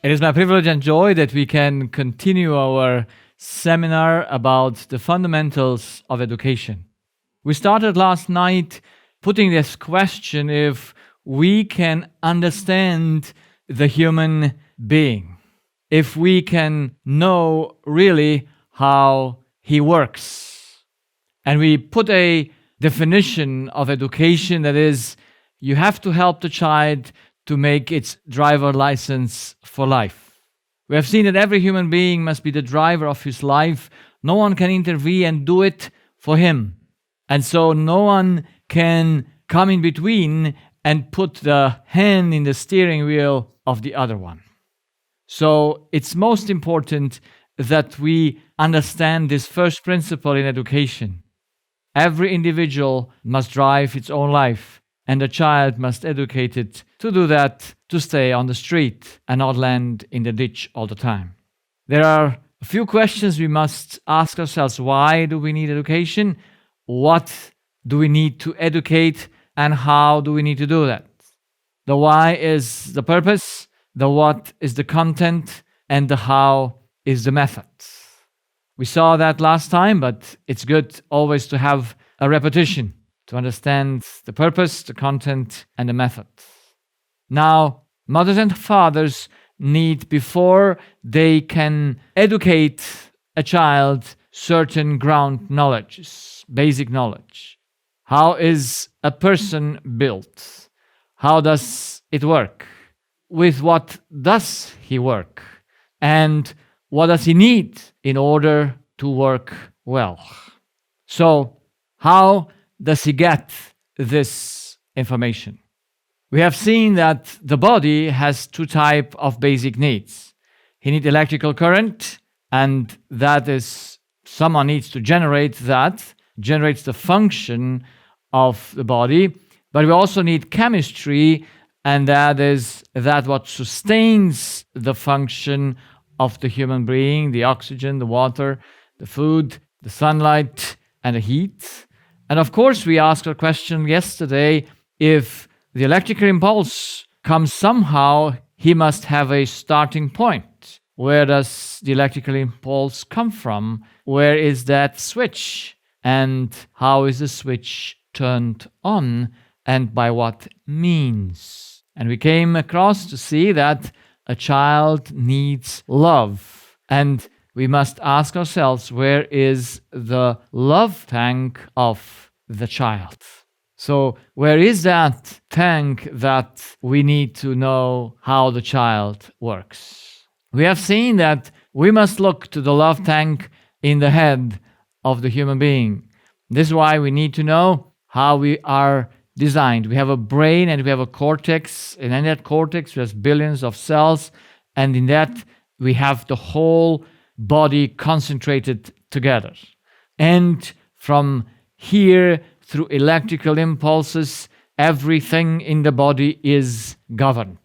It is my privilege and joy that we can continue our seminar about the fundamentals of education. We started last night putting this question if we can understand the human being, if we can know really how he works. And we put a definition of education that is, you have to help the child to make its driver license for life. We have seen that every human being must be the driver of his life. No one can intervene and do it for him. And so no one can come in between and put the hand in the steering wheel of the other one. So it's most important that we understand this first principle in education. Every individual must drive its own life, and the child must educate it to do that, to stay on the street and not land in the ditch all the time. There are a few questions we must ask ourselves. Why do we need education? What do we need to educate? And how do we need to do that? The why is the purpose, the what is the content, and the how is the method. We saw that last time, but it's good always to have a repetition to understand the purpose, the content, and the method. Now, mothers and fathers need, before they can educate a child, certain ground knowledge, basic knowledge. How is a person built? How does it work? With what does he work? And what does he need in order to work well? So, how does he get this information? We have seen that the body has two types of basic needs. He needs electrical current, and that is, someone needs to generate that, generates the function of the body. But we also need chemistry, and that is that what sustains the function of the human being, the oxygen, the water, the food, the sunlight, and the heat. And of course, we asked a question yesterday, if the electrical impulse comes somehow, he must have a starting point. Where does the electrical impulse come from? Where is that switch? And how is the switch turned on? And by what means? And we came across to see that a child needs love. And we must ask ourselves, where is the love tank of the child? So where is that tank that we need to know how the child works? We have seen that we must look to the love tank in the head of the human being. This is why we need to know how we are designed. We have a brain and we have a cortex, and in that cortex there's billions of cells, and in that we have the whole body concentrated together. And from here, through electrical impulses, everything in the body is governed.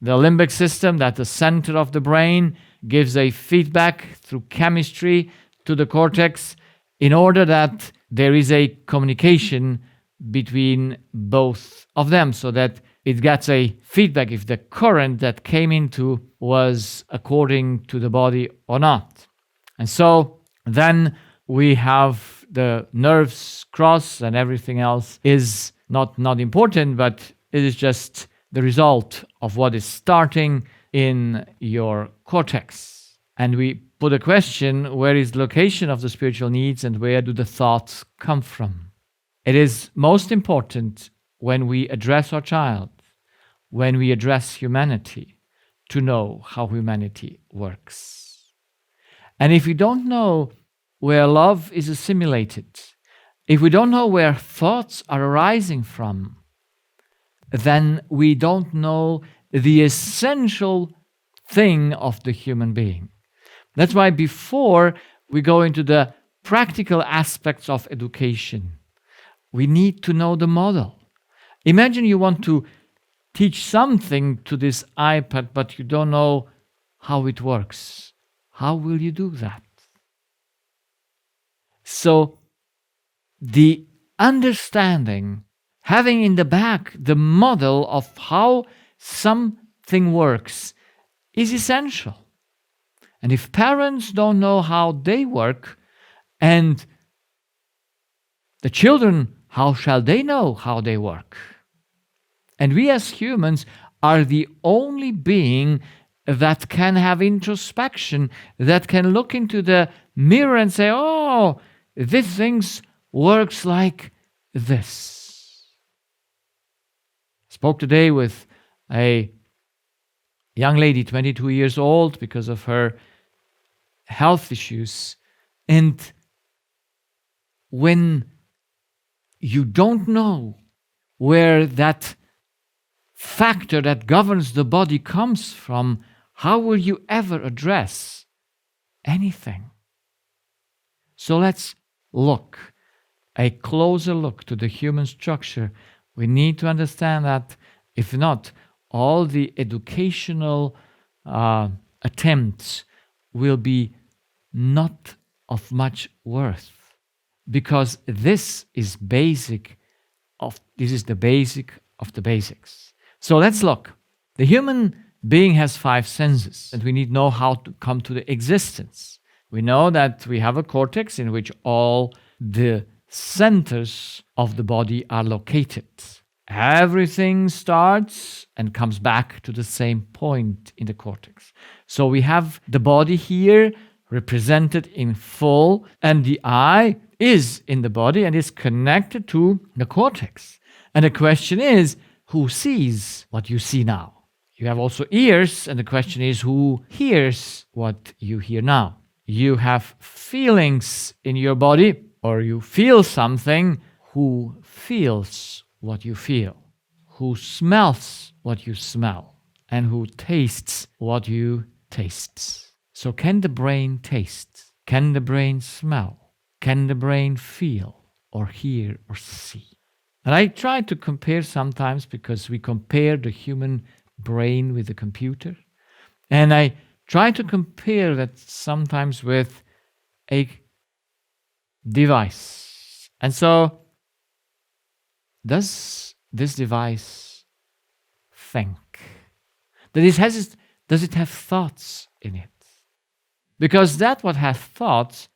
The limbic system, that's the center of the brain, gives a feedback through chemistry to the cortex in order that there is a communication between both of them, so that it gets a feedback if the current that came into was according to the body or not. And so then we have the nerves cross, and everything else is not important, but it is just the result of what is starting in your cortex. And we put a question, where is the location of the spiritual needs and where do the thoughts come from? It is most important when we address our child, when we address humanity, to know how humanity works. And if we don't know where love is assimilated, if we don't know where thoughts are arising from, then we don't know the essential thing of the human being. That's why before we go into the practical aspects of education, we need to know the model. Imagine you want to teach something to this iPad, but you don't know how it works. How will you do that? So the understanding, having in the back the model of how something works, is essential. And if parents don't know how they work, and the children, how shall they know how they work? And we as humans are the only being that can have introspection, that can look into the mirror and say, oh, this thing works like this. I spoke today with a young lady, 22 years old, because of her health issues. And when you don't know where that factor that governs the body comes from, how will you ever address anything? So let's look, a closer look to the human structure. We need to understand that if not, all the educational attempts will be not of much worth, because this is the basic of the basics. So let's look. The human being has 5 senses, and we need to know how to come to the existence. We know that we have a cortex in which all the centers of the body are located. Everything starts and comes back to the same point in the cortex. So we have the body here represented in full, and the eye is in the body and is connected to the cortex. And the question is, who sees what you see now? You have also ears, and the question is, who hears what you hear now? You have feelings in your body, or you feel something. Who feels what you feel? Who smells what you smell? And who tastes what you taste? So can the brain taste? Can the brain smell? Can the brain feel or hear or see? And I try to compare sometimes, because we compare the human brain with the computer. And I try to compare that sometimes with a device. And so, does this device think? Does it have thoughts in it? Because that what has thoughts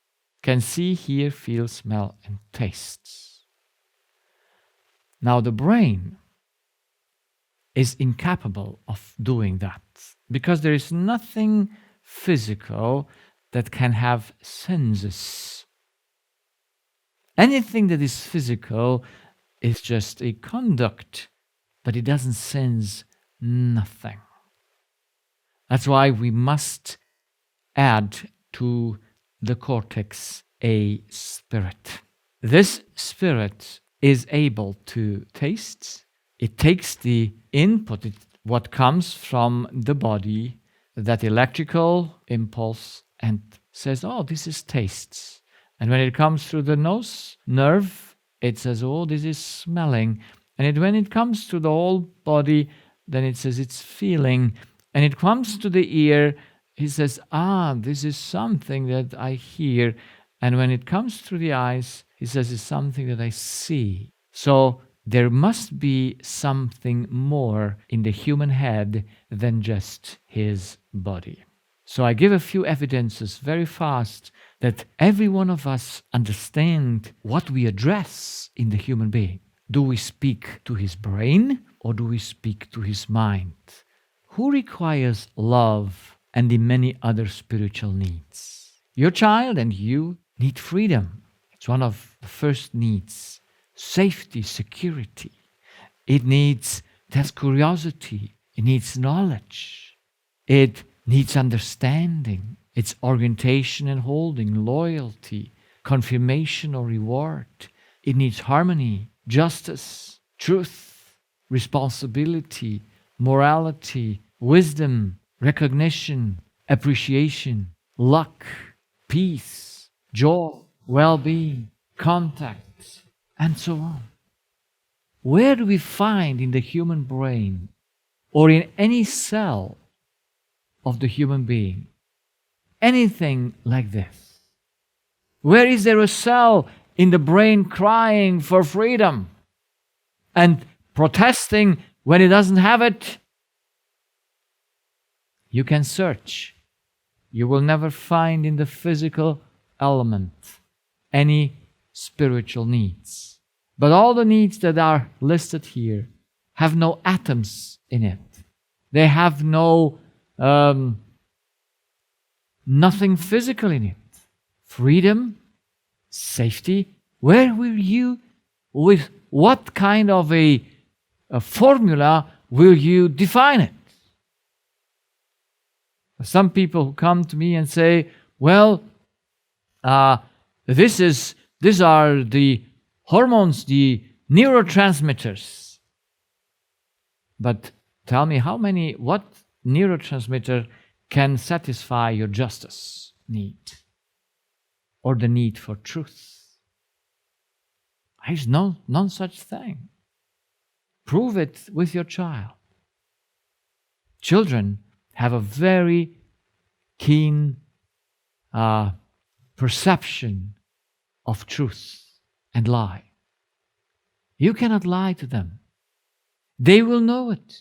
can see, hear, feel, smell, and taste. Now the brain is incapable of doing that, because there is nothing physical that can have senses. Anything that is physical is just a conduct, but it doesn't sense nothing. That's why we must add to the cortex a spirit. This spirit is able to taste. It takes the input, what comes from the body, that electrical impulse, and says, oh, this is tastes. And when it comes through the nose nerve, it says, oh, this is smelling. And when it comes to the whole body, then it says it's feeling. And it comes to the ear, he says, this is something that I hear. And when it comes through the eyes, he says it's something that I see. So there must be something more in the human head than just his body. So I give a few evidences very fast that every one of us understand what we address in the human being. Do we speak to his brain or do we speak to his mind? Who requires love and the many other spiritual needs? Your child and you need freedom. It's one of the first needs. Safety, security. It needs curiosity. It needs knowledge. It needs understanding. It's orientation and holding, loyalty, confirmation or reward. It needs harmony, justice, truth, responsibility, morality, wisdom, recognition, appreciation, luck, peace, joy, well-being, contact, and so on. Where do we find in the human brain or in any cell of the human being anything like this? Where is there a cell in the brain crying for freedom and protesting when it doesn't have it? You can search. You will never find in the physical element any spiritual needs. But all the needs that are listed here have no atoms in it. They have nothing physical in it. Freedom, safety. Where will you, with what kind of a formula will you define it? Some people who come to me and say, well, these are the hormones, the neurotransmitters. But tell me what neurotransmitter can satisfy your justice need or the need for truth? There is none such thing. Prove it with your child. Children have a very keen perception of truth and lie. You cannot lie to them. They will know it.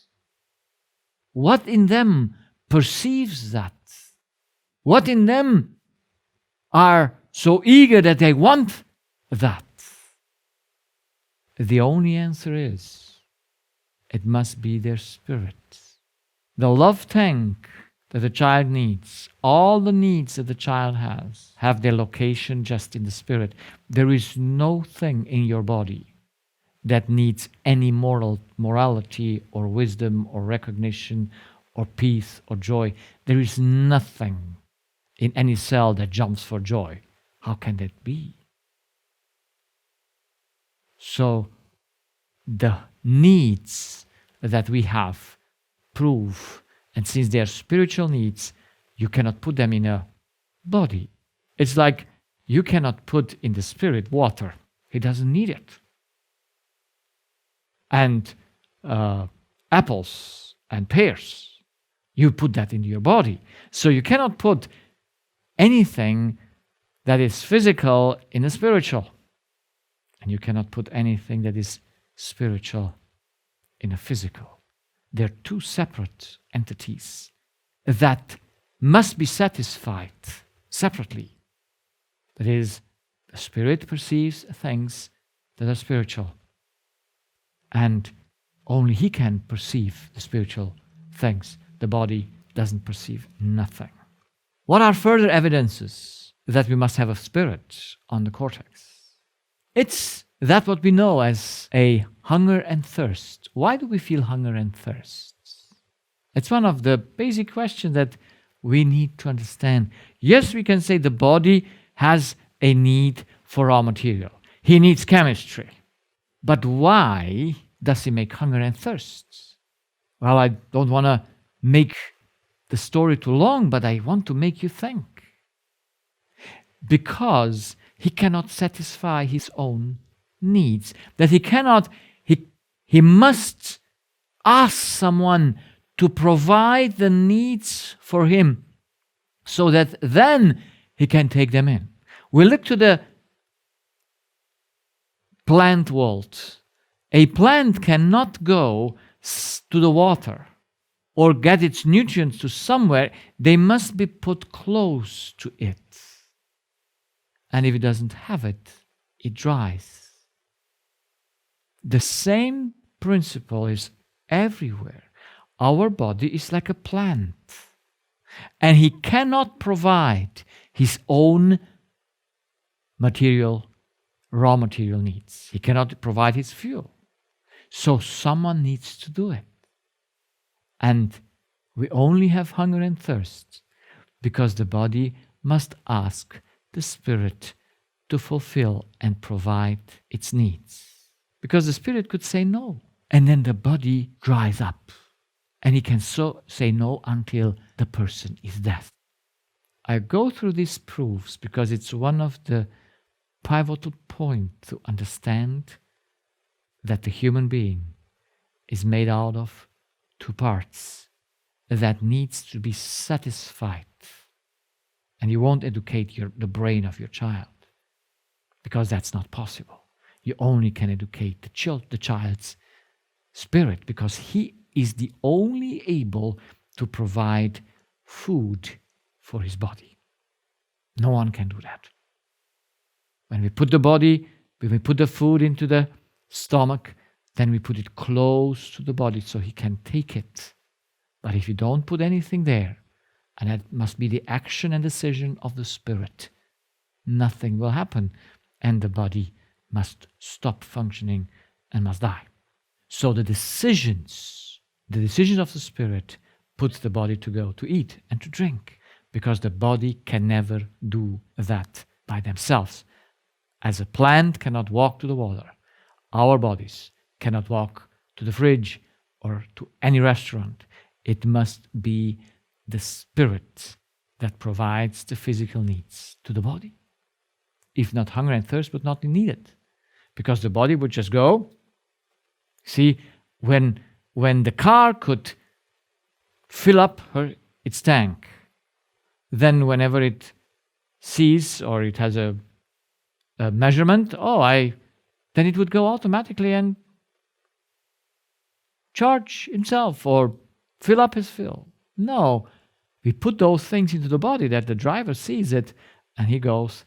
What in them perceives that? What in them are so eager that they want that? The only answer is, it must be their spirit. The love tank that a child needs, all the needs that the child has, have their location just in the spirit. There is no thing in your body that needs any morality or wisdom or recognition or peace or joy. There is nothing in any cell that jumps for joy. How can that be? So the needs that we have prove, and since they are spiritual needs, you cannot put them in a body. It's like you cannot put in the spirit water. He doesn't need it. And apples and pears, you put that into your body. So you cannot put anything that is physical in a spiritual. And you cannot put anything that is spiritual in a physical. They're two separate entities that must be satisfied separately. That is, the spirit perceives things that are spiritual. And only he can perceive the spiritual things. The body doesn't perceive nothing. What are further evidences that we must have a spirit on the cortex? It's that what we know as a hunger and thirst. Why do we feel hunger and thirst? It's one of the basic questions that we need to understand. Yes, we can say the body has a need for raw material. He needs chemistry. But why does he make hunger and thirst? Well, I don't want to make the story too long, but I want to make you think. Because he cannot satisfy his own needs. That he must ask someone to provide the needs for him so that then he can take them in. We look to the plant world. A plant cannot go to the water or get its nutrients to somewhere. They must be put close to it. And if it doesn't have it, it dries. The same principle is everywhere. Our body is like a plant. And he cannot provide his own raw material needs. He cannot provide his fuel. So someone needs to do it. And we only have hunger and thirst because the body must ask the spirit to fulfill and provide its needs. Because the spirit could say no. And then the body dries up. And he can say no until the person is dead. I go through these proofs because it's one of the pivotal points to understand that the human being is made out of two parts that needs to be satisfied. And you won't educate the brain of your child because that's not possible. You only can educate the child's spirit because he is the only able to provide food for his body. No one can do that. When we put the food into the stomach, then we put it close to the body so he can take it. But if you don't put anything there, and that must be the action and decision of the Spirit, nothing will happen, and the body must stop functioning and must die. So the decisions of the Spirit put the body to go to eat and to drink, because the body can never do that by themselves. As a plant cannot walk to the water, our bodies cannot walk to the fridge or to any restaurant. It must be the Spirit that provides the physical needs to the body. If not, hunger and thirst would not be needed, because the body would just go. See, when the car could fill up its tank, then whenever it sees or it has a measurement, then it would go automatically and charge himself or fill up his fill. No, we put those things into the body that the driver sees it and he goes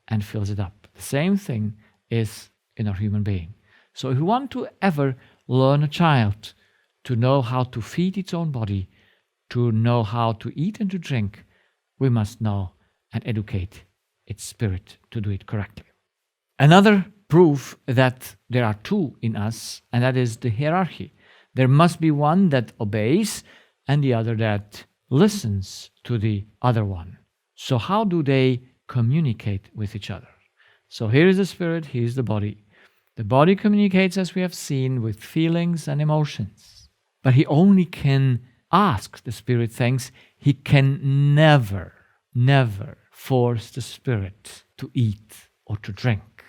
and fills it up. The same thing is in our human being. So if we want to ever learn a child to know how to feed its own body, to know how to eat and to drink, we must know and educate its spirit to do it correctly. Another proof that there are two in us, and that is the hierarchy. There must be one that obeys and the other that listens to the other one. So how do they communicate with each other? So here is the spirit, here is the body. The body communicates, as we have seen, with feelings and emotions. But he only can ask the spirit things. He can never force the spirit to eat or to drink.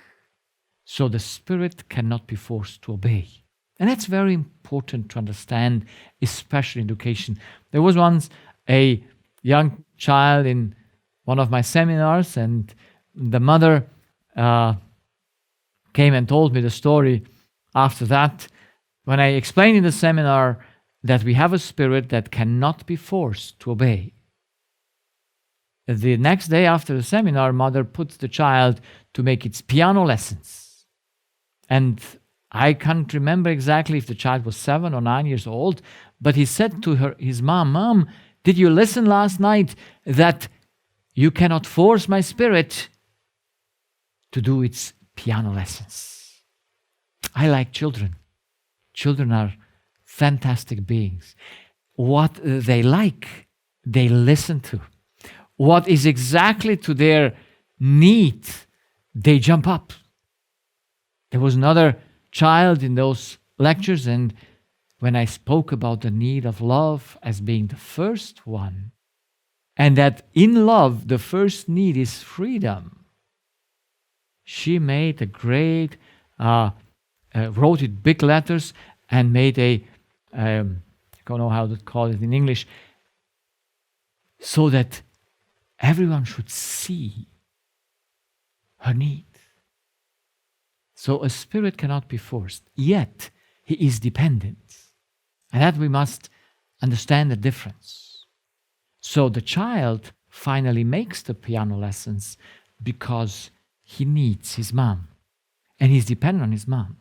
So the spirit cannot be forced to obey. And that's very important to understand, especially in education. There was once a young child in one of my seminars, and the mother came and told me the story after that. When I explained in the seminar that we have a spirit that cannot be forced to obey, the next day after the seminar, mother put the child to make its piano lessons. And I can't remember exactly if the child was 7 or 9 years old, but he said to his mom, "Mom, did you listen last night that you cannot force my spirit to do its piano lessons?" I like children. Children are fantastic beings. What they like, they listen to. What is exactly to their need, they jump up. There was another child in those lectures, and when I spoke about the need of love as being the first one, and that in love the first need is freedom, she made a great, wrote it big letters and made I don't know how to call it in English, so that everyone should see her need. So a spirit cannot be forced, yet he is dependent. And that we must understand the difference. So the child finally makes the piano lessons because he needs his mom. And he's dependent on his mom.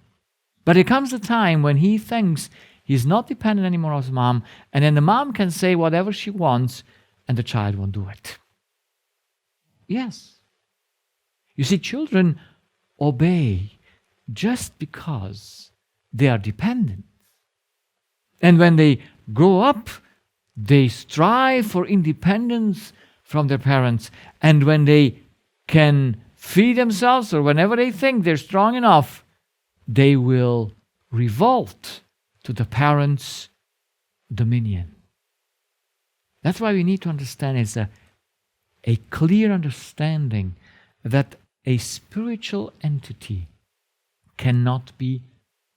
But there comes a time when he thinks he's not dependent anymore on his mom, and then the mom can say whatever she wants, and the child won't do it. Yes. You see, children obey just because they are dependent. And when they grow up, they strive for independence from their parents. And when they can feed themselves, or whenever they think they're strong enough, they will revolt to the parents' dominion. That's why we need to understand is a clear understanding that a spiritual entity cannot be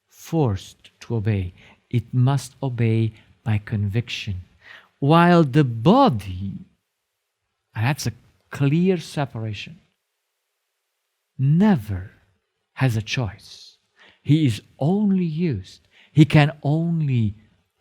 forced to obey. It must obey by conviction. While the body, and that's a clear separation, never has a choice. He is only used. He can only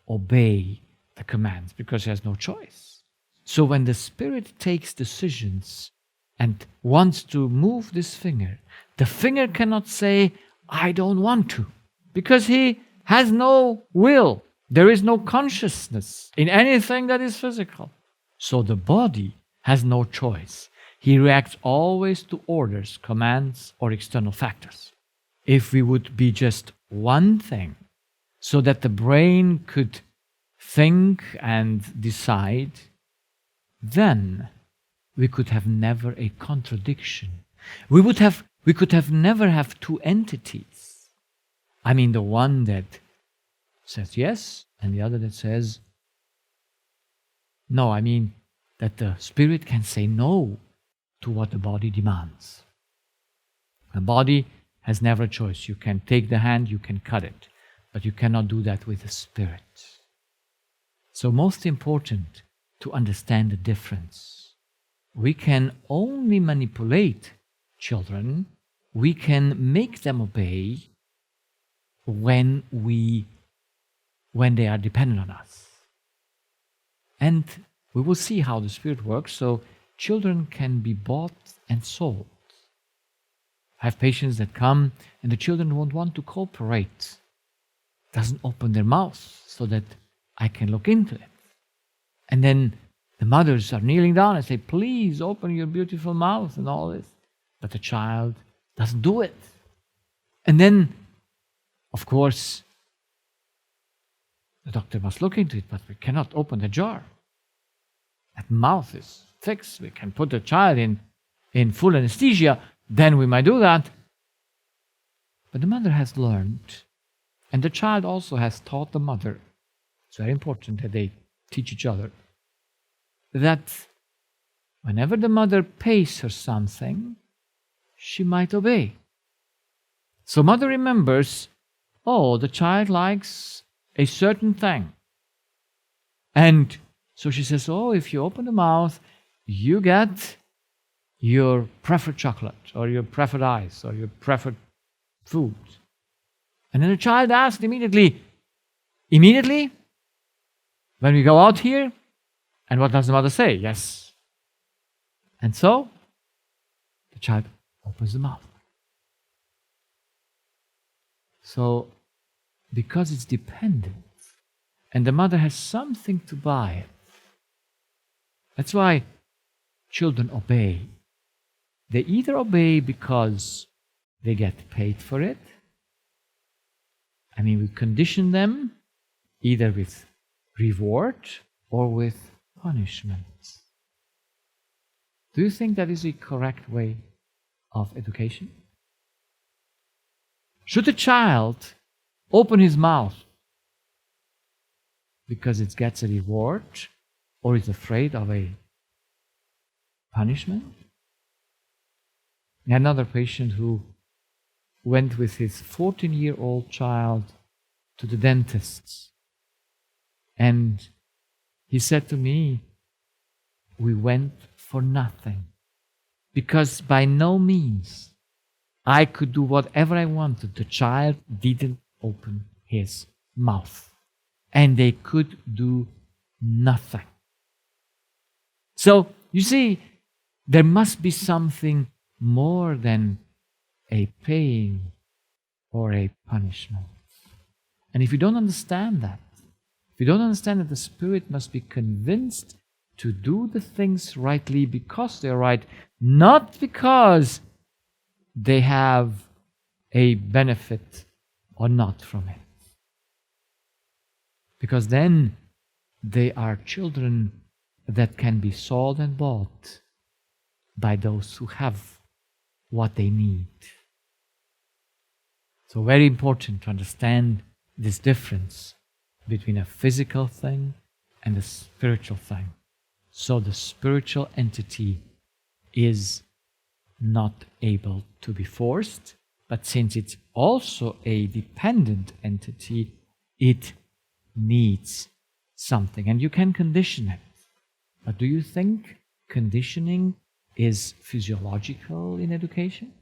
obey the commands because he has no choice. So when the spirit takes decisions and wants to move this finger, the finger cannot say, I don't want to, because he has no will. There is no consciousness in anything that is physical. So the body has no choice. He reacts always to orders, commands, or external factors. If we would be just one thing, so that the brain could think and decide, then we could have never a contradiction. We could have never have two entities. I mean, the one that says yes and the other that says no. I mean, that the spirit can say no to what the body demands. The body has never a choice. You can take the hand, you can cut it, but you cannot do that with the spirit. So most important to understand the difference. We can only manipulate children, we can make them obey when they are dependent on us. And we will see how the spirit works. So children can be bought and sold. I have patients that come and the children won't want to cooperate. Doesn't open their mouth so that I can look into it. And then the mothers are kneeling down and say, please open your beautiful mouth and all this. But the child doesn't do it. And then, of course, the doctor must look into it, but we cannot open the jar. That mouth is fixed. We can put the child in full anesthesia, then we might do that. But the mother has learned, and the child also has taught the mother. It's very important that they teach each other that whenever the mother pays her something, she might obey. So mother remembers, oh, the child likes a certain thing. And so she says, oh, if you open the mouth, you get your preferred chocolate, or your preferred ice, or your preferred food. And then the child asks immediately, when we go out here? And what does the mother say? Yes. And so, the child opens the mouth. So, because it's dependent, and the mother has something to buy it, that's why children obey. They either obey because they get paid for it. I mean, we condition them either with reward or with punishment. Do you think that is the correct way of education? Should a child open his mouth because it gets a reward or is afraid of a punishment? Another patient who went with his 14-year-old child to the dentist, and he said to me, we went for nothing, because by no means I could do whatever I wanted. The child didn't open his mouth, and they could do nothing. So, you see, there must be something more than a paying or a punishment. And if you don't understand that, if you don't understand that the spirit must be convinced to do the things rightly because they're right, not because they have a benefit or not from it. Because then they are children that can be sold and bought by those who have what they need. So very important to understand this difference between a physical thing and a spiritual thing. So the spiritual entity is not able to be forced, but since it's also a dependent entity, it needs something. And you can condition it. But do you think conditioning is physiological in education?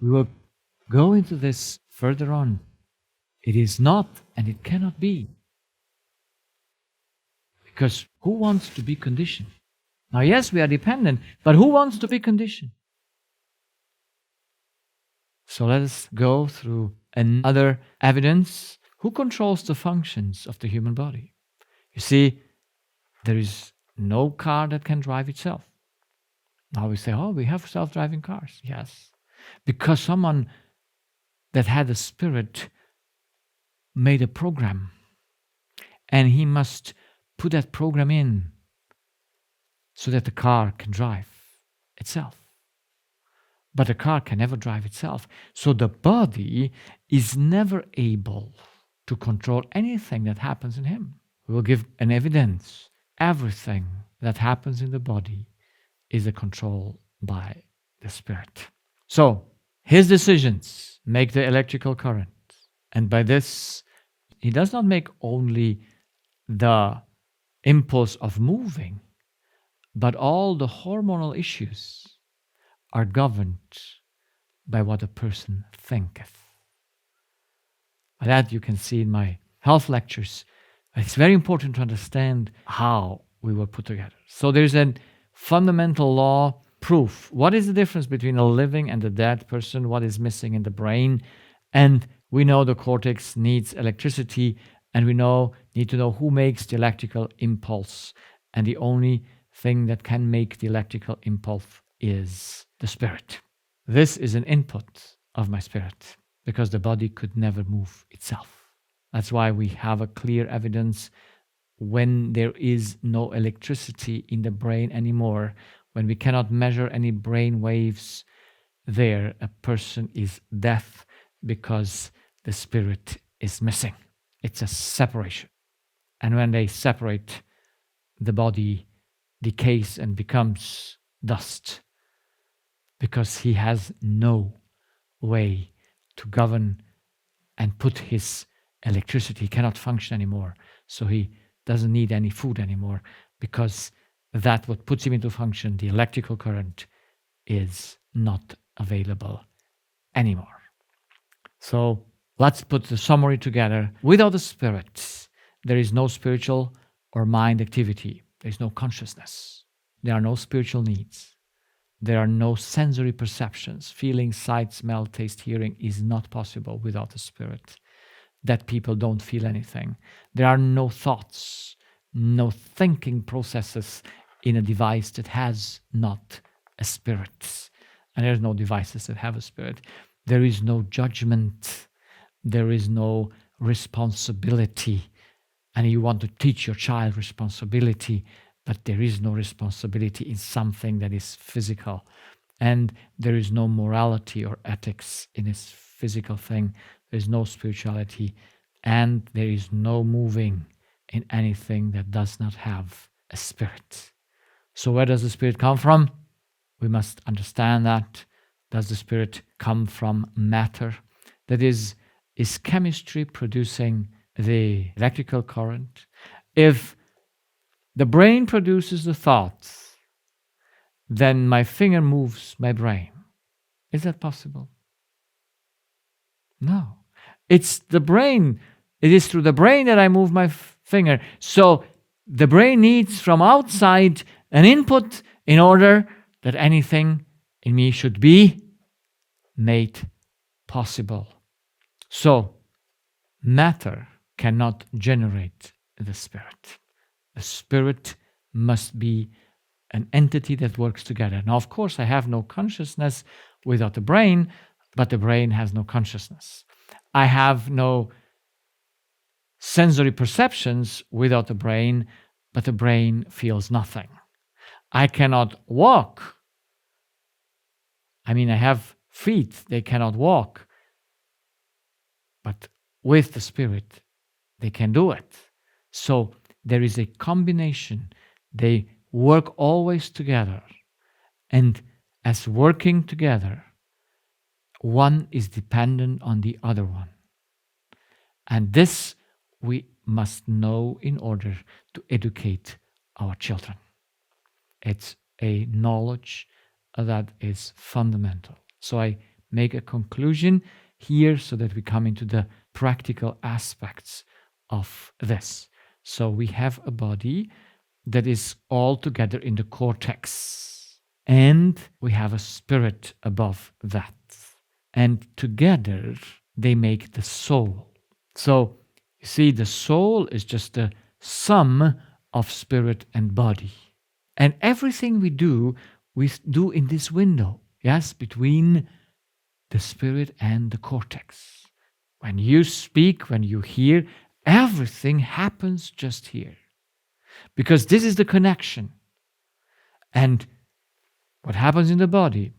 We will go into this further on. It is not, and it cannot be. Because who wants to be conditioned? Now, yes, we are dependent, but who wants to be conditioned? So let us go through another evidence. Who controls the functions of the human body? You see, there is no car that can drive itself. Now we say, oh, we have self-driving cars. Yes. Because someone that had a spirit made a program, and he must put that program in so that the car can drive itself. But the car can never drive itself. So the body is never able to control anything that happens in him. We will give an evidence. Everything that happens in the body is a control by the spirit. So his decisions make the electrical current. And by this, he does not make only the impulse of moving, but all the hormonal issues are governed by what a person thinketh. That you can see in my health lectures. It's very important to understand how we were put together. So there's a fundamental law proof. What is the difference between a living and a dead person? What is missing in the brain? And we know the cortex needs electricity, and we need to know who makes the electrical impulse. And the only thing that can make the electrical impulse is the spirit. This is an input of my spirit, because the body could never move itself. That's why we have a clear evidence when there is no electricity in the brain anymore, when we cannot measure any brain waves there, a person is deaf because the spirit is missing. It's a separation. And when they separate, the body decays and becomes dust, because he has no way to govern and put his electricity. He cannot function anymore. So he doesn't need any food anymore, because that what puts him into function, the electrical current, is not available anymore. So let's put the summary together. Without the spirit, there is no spiritual or mind activity. There is no consciousness. There are no spiritual needs. There are no sensory perceptions. Feeling, sight, smell, taste, hearing is not possible without the spirit. That people don't feel anything. There are no thoughts, no thinking processes in a device that has not a spirit. And there's no devices that have a spirit. There is no judgment. There is no responsibility. And you want to teach your child responsibility, but there is no responsibility in something that is physical. And there is no morality or ethics in this physical thing. There is no spirituality. And there is no moving in anything that does not have a spirit. So where does the spirit come from? We must understand that. Does the spirit come from matter? That is chemistry producing the electrical current? If the brain produces the thoughts, then my finger moves my brain. Is that possible? No. It's the brain. It is through the brain that I move my finger. So the brain needs from outside an input in order that anything in me should be made possible. So matter cannot generate the spirit. The spirit must be an entity that works together. Now, of course, I have no consciousness without the brain, but the brain has no consciousness. I have no sensory perceptions without the brain, but the brain feels nothing. I cannot walk. I have feet, they cannot walk. But with the spirit, they can do it. So there is a combination. They work always together. And as working together, one is dependent on the other one. And this we must know in order to educate our children. It's a knowledge that is fundamental. So I make a conclusion here so that we come into the practical aspects of this. So we have a body that is all together in the cortex. And we have a spirit above that. And together they make the soul. So, you see, the soul is just the sum of spirit and body. And everything we do in this window, yes, between the spirit and the cortex. When you speak, when you hear, everything happens just here. Because this is the connection. And what happens in the body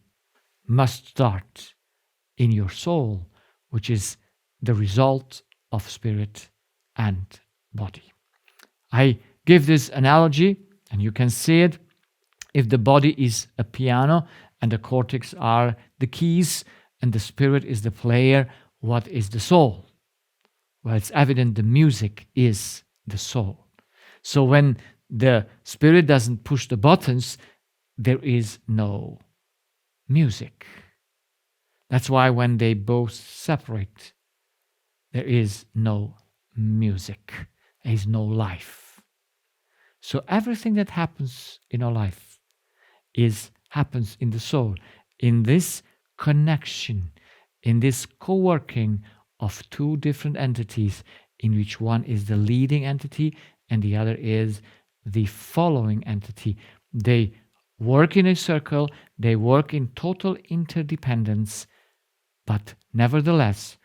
must start in your soul, which is the result of spirit and body. I give this analogy, and you can see it. If the body is a piano and the cortex are the keys and the spirit is the player, what is the soul? Well, it's evident the music is the soul. So when the spirit doesn't push the buttons, there is no music. That's why when they both separate, there is no music. There is no life. So everything that happens in our life happens in the soul, in this connection, in this co-working of two different entities, in which one is the leading entity and the other is the following entity. They work in a circle, they work in total interdependence, but nevertheless,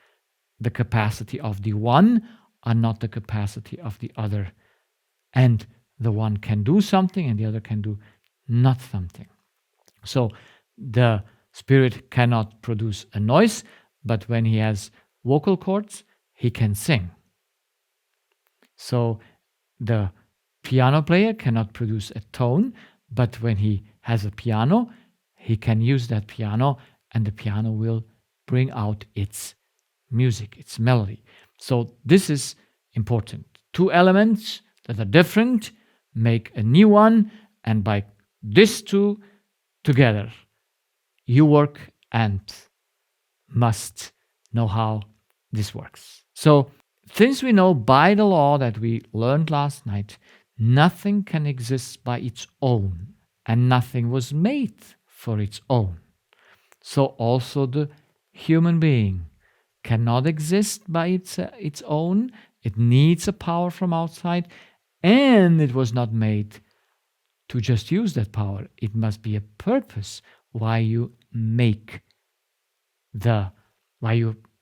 the capacity of the one are not the capacity of the other. And the one can do something and the other can do not something. So the spirit cannot produce a noise, but when he has vocal cords, he can sing. So the piano player cannot produce a tone, but when he has a piano, he can use that piano and the piano will bring out its music, its melody. So this is important. Two elements that are different make a new one, and by these two together, you work and must know how this works. So since we know by the law that we learned last night, nothing can exist by its own, and nothing was made for its own. So also the human being cannot exist by its own. It needs a power from outside, and it was not made to just use that power. It must be a purpose why you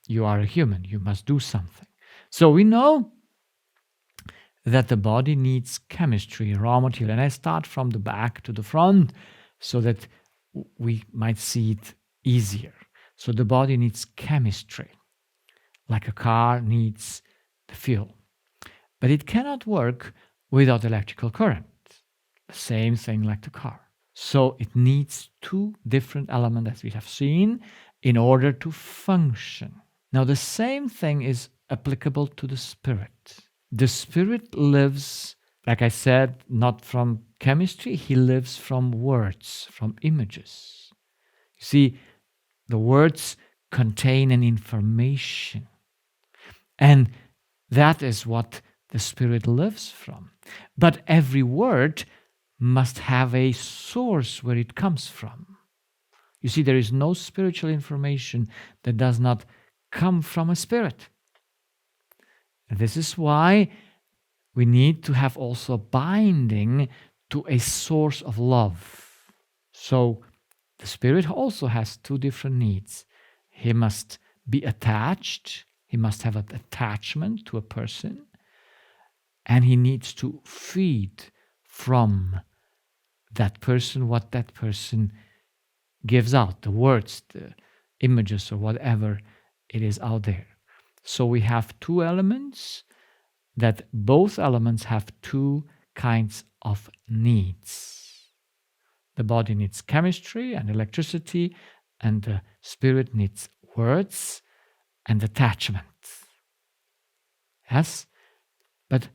you are a human. You must do something. So we know that the body needs chemistry, raw material. And I start from the back to the front so that we might see it easier. So the body needs chemistry, like a car needs the fuel. But it cannot work without electrical current. The same thing like the car. So it needs two different elements, as we have seen, in order to function. Now the same thing is applicable to the spirit. The spirit lives, like I said, not from chemistry, he lives from words, from images. You see, the words contain an information. And that is what the spirit lives from. But every word must have a source where it comes from. You see, there is no spiritual information that does not come from a spirit. And this is why we need to have also binding to a source of love. So the spirit also has two different needs. He must be attached. He must have an attachment to a person. And he needs to feed from that person what that person gives out, the words, the images, or whatever it is out there. So we have two elements, that both elements have two kinds of needs. The body needs chemistry and electricity, and the spirit needs words and attachment. Yes? But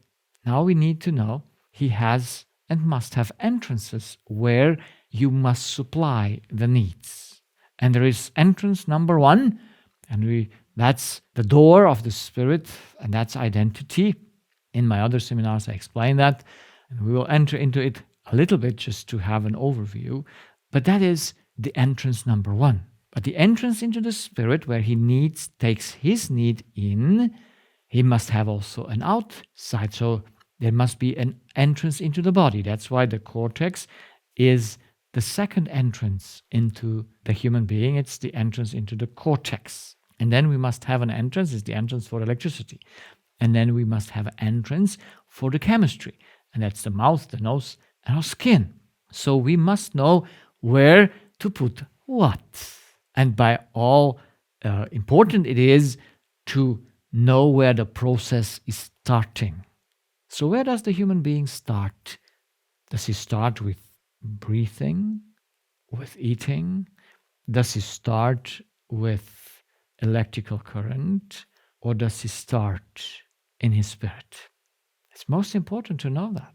now we need to know he has and must have entrances where you must supply the needs. And there is entrance number one, and that's the door of the spirit, and that's identity. In my other seminars I explain that. And we will enter into it a little bit just to have an overview. But that is the entrance number one. But the entrance into the spirit, where he takes his need in, he must have also an outside. So there must be an entrance into the body. That's why the cortex is the second entrance into the human being. It's the entrance into the cortex. And then we must have an entrance, it's the entrance for electricity. And then we must have an entrance for the chemistry. And that's the mouth, the nose, and our skin. So we must know where to put what. And by all important it is to know where the process is starting. So where does the human being start? Does he start with breathing, with eating? Does he start with electrical current? Or does he start in his spirit? It's most important to know that.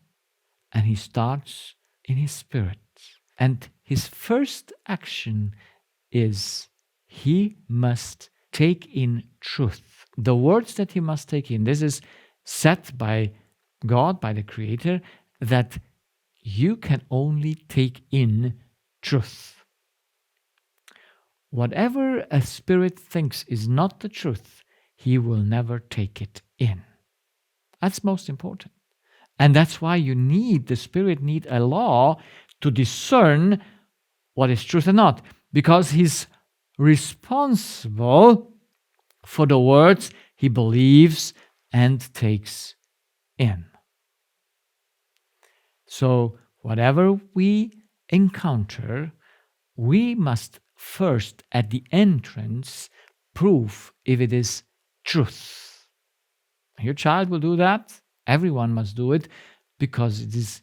And he starts in his spirit. And his first action is he must take in truth. The words that he must take in, this is set by God, by the Creator, that you can only take in truth. Whatever a spirit thinks is not the truth, he will never take it in. That's most important. And that's why the spirit need a law to discern what is truth and not. Because he's responsible for the words he believes and takes in. So whatever we encounter, we must first at the entrance prove if it is truth. Your child will do that. Everyone must do it because it is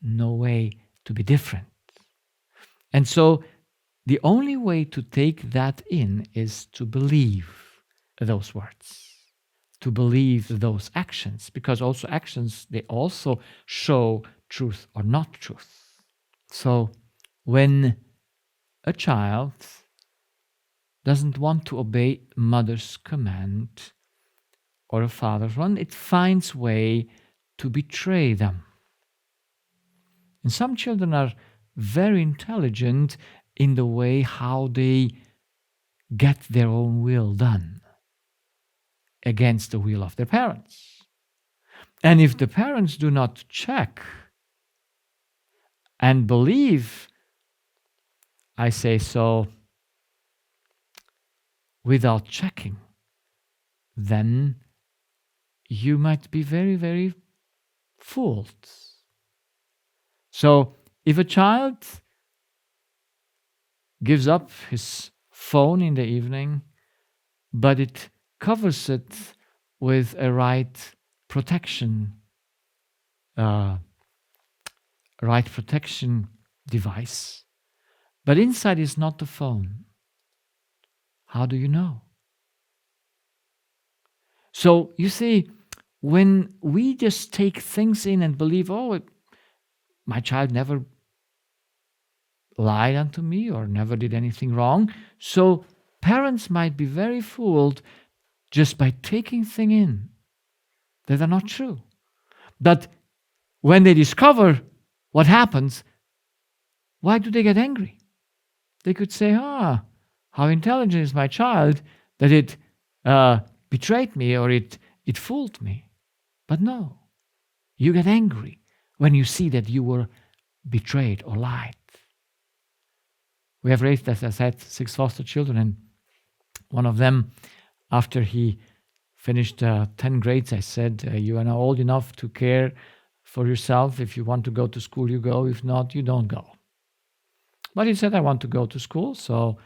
no way to be different. And so the only way to take that in is to believe those words, to believe those actions, because also actions, they also show truth or not truth. So when a child doesn't want to obey mother's command or a father's one, it finds way to betray them. And some children are very intelligent in the way how they get their own will done against the will of their parents. And if the parents do not check and believe, I say so, without checking, then you might be very, very fooled. So if a child gives up his phone in the evening, but it covers it with a right protection device, but inside is not the phone, how do you know? So you see, when we just take things in and believe, my child never lied unto me or never did anything wrong, so parents might be very fooled just by taking things in that are not true. But when they discover what happens, why do they get angry? They could say, how intelligent is my child that it betrayed me or it fooled me. But no, you get angry when you see that you were betrayed or lied. We have raised, as I said, 6 foster children, and one of them, after he finished 10 grades, I said, you are now old enough to care for yourself. If you want to go to school, you go. If not, you don't go. But he said, I want to go to school. So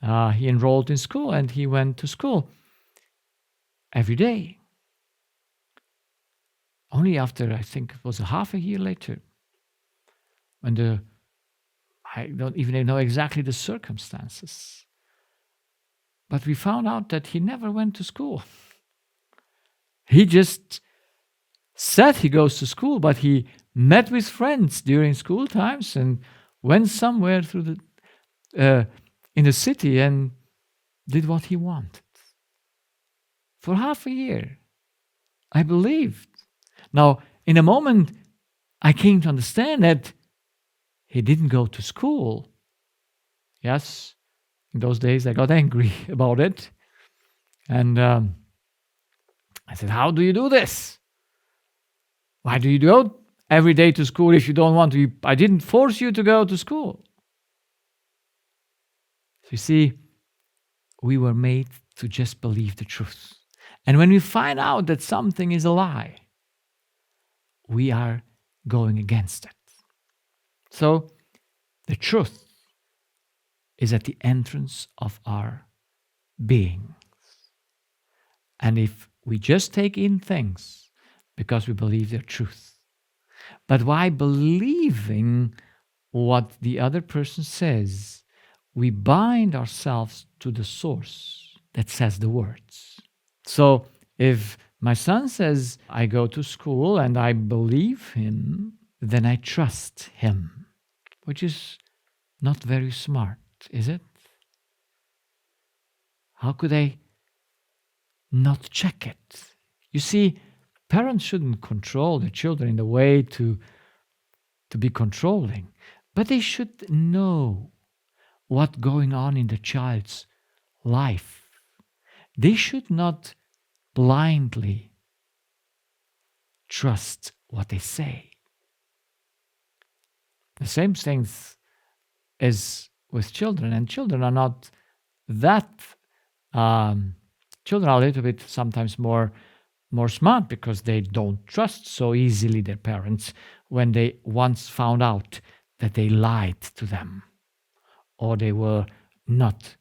he enrolled in school and he went to school every day. Only after, I think it was half a year later, when I don't even know exactly the circumstances, but we found out that he never went to school. He just said he goes to school, but he met with friends during school times and went somewhere through in the city and did what he wanted. For half a year, I believed. Now, in a moment, I came to understand that he didn't go to school. Yes, in those days I got angry about it. And I said, how do you do this? Why do you go every day to school if you don't want to? I didn't force you to go to school. So you see, we were made to just believe the truth. And when we find out that something is a lie, we are going against it. So the truth is at the entrance of our being. And if we just take in things because we believe they're truth, but by believing what the other person says, we bind ourselves to the source that says the words. So if my son says, I go to school and I believe him, then I trust him, which is not very smart, is it? How could I not check it? You see, parents shouldn't control their children in a way to be controlling, but they should know what's going on in the child's life. They should not blindly trust what they say. The same things is with children, and children are not that. Children are a little bit sometimes more smart because they don't trust so easily their parents when they once found out that they lied to them or they were not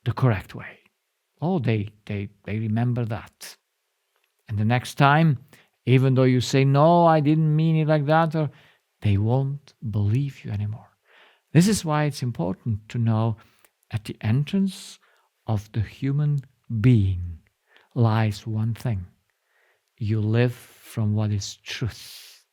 the correct way. Oh, they remember that. And the next time, even though you say, no, I didn't mean it like that, or they won't believe you anymore. This is why it's important to know at the entrance of the human being lies one thing. You live from what is truth.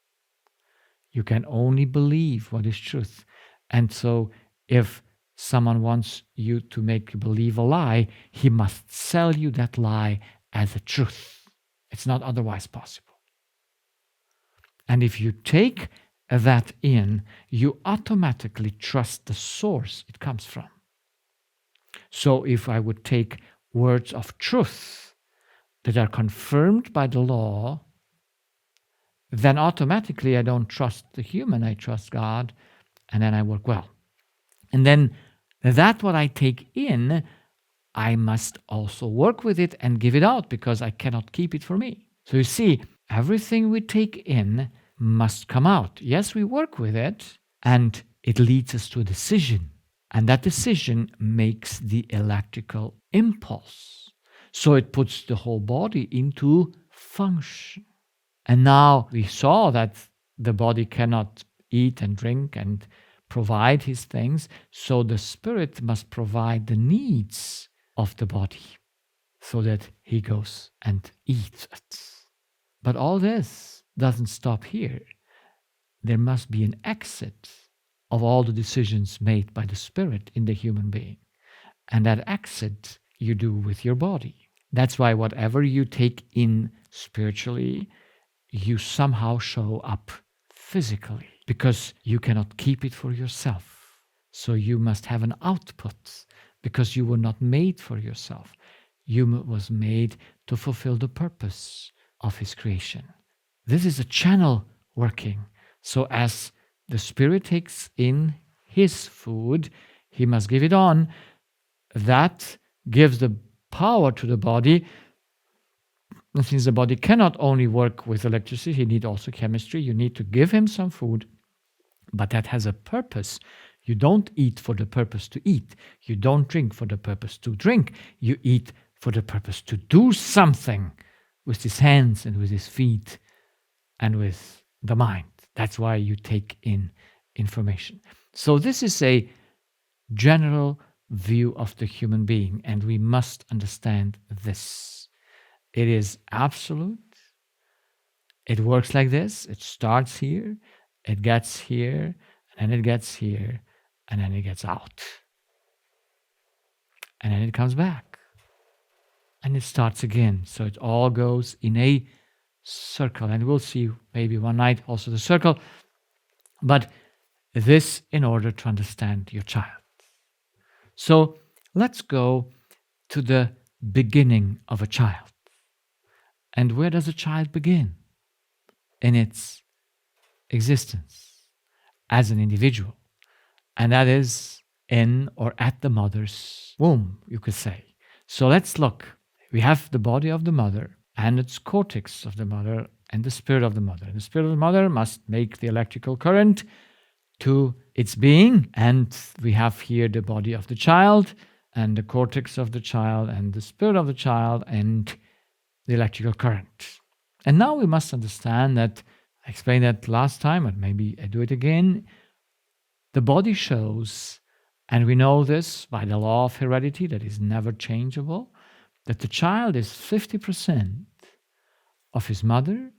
You can only believe what is truth. And so if someone wants you to make you believe a lie, he must sell you that lie as a truth. It's not otherwise possible. And if you take that in, you automatically trust the source it comes from. So if I would take words of truth that are confirmed by the law, then automatically I don't trust the human, I trust God, and then I work well. And then that what I take in, I must also work with it and give it out because I cannot keep it for me. So you see, everything we take in must come out. Yes, we work with it, and it leads us to a decision. And that decision makes the electrical impulse. So it puts the whole body into function. And now we saw that the body cannot eat and drink and provide his things, so the spirit must provide the needs of the body so that he goes and eats it. But all this doesn't stop here. There must be an exit of all the decisions made by the spirit in the human being. And that exit you do with your body. That's why whatever you take in spiritually, you somehow show up physically because you cannot keep it for yourself. So you must have an output because you were not made for yourself. You was made to fulfill the purpose of his creation. This is a channel working. So as the spirit takes in his food, he must give it on. That gives the power to the body. And since the body cannot only work with electricity, he needs also chemistry. You need to give him some food, but that has a purpose. You don't eat for the purpose to eat. You don't drink for the purpose to drink. You eat for the purpose to do something with his hands and with his feet and with the mind. That's why you take in information. So this is a general view of the human being, and we must understand this. It is absolute. It works like this. It starts here, it gets here, and then it gets here, and then it gets out. And then it comes back. And it starts again. So it all goes in a circle. And we'll see maybe one night also the circle. But this in order to understand your child. So let's go to the beginning of a child. And where does a child begin? In its existence as an individual. And that is in or at the mother's womb, you could say. So let's look. We have the body of the mother and its cortex of the mother and the spirit of the mother. The spirit of the mother must make the electrical current to its being. And we have here the body of the child and the cortex of the child and the spirit of the child and the electrical current. And now we must understand that, I explained that last time, but maybe I do it again. The body shows, and we know this by the law of heredity that is never changeable, that the child is 50% of his mother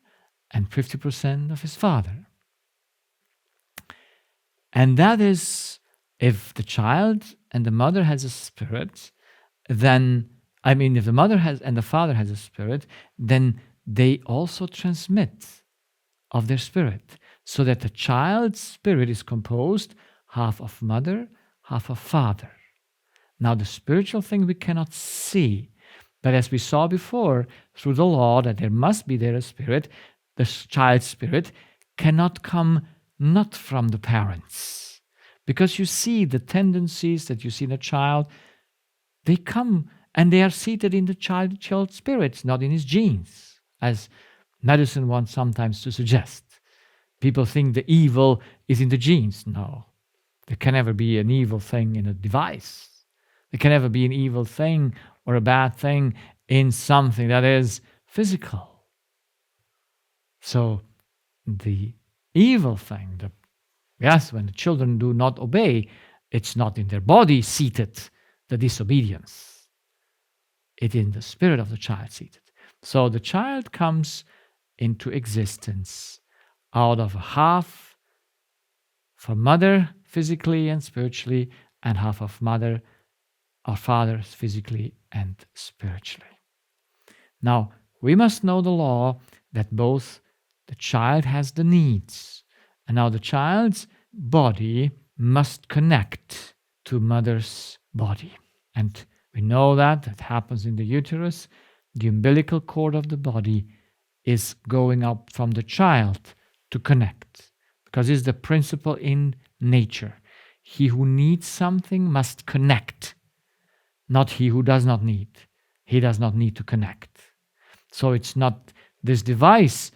and 50% of his father. And that is, if the child and the mother has a spirit, then, if the mother has and the father has a spirit, then they also transmit of their spirit. So that the child's spirit is composed half of mother, half of father. Now the spiritual thing we cannot see, but as we saw before, through the law that there must be there a spirit, the child's spirit cannot come not from the parents. Because you see the tendencies that you see in a child, they come and they are seated in the child's spirit, not in his genes, as medicine wants sometimes to suggest. People think the evil is in the genes. No. There can never be an evil thing in a device. There can never be an evil thing or a bad thing in something that is physical. So the evil thing, when the children do not obey, it's not in their body seated, the disobedience. It's in the spirit of the child seated. So the child comes into existence out of half for mother physically and spiritually, and half of mother or father physically and spiritually. Now, we must know the law that both the child has the needs, and now the child's body must connect to mother's body. And we know that happens in the uterus. The umbilical cord of the body is going up from the child to connect, because it's the principle in nature. He who needs something must connect, not he who does not need. He does not need to connect. So it's not this device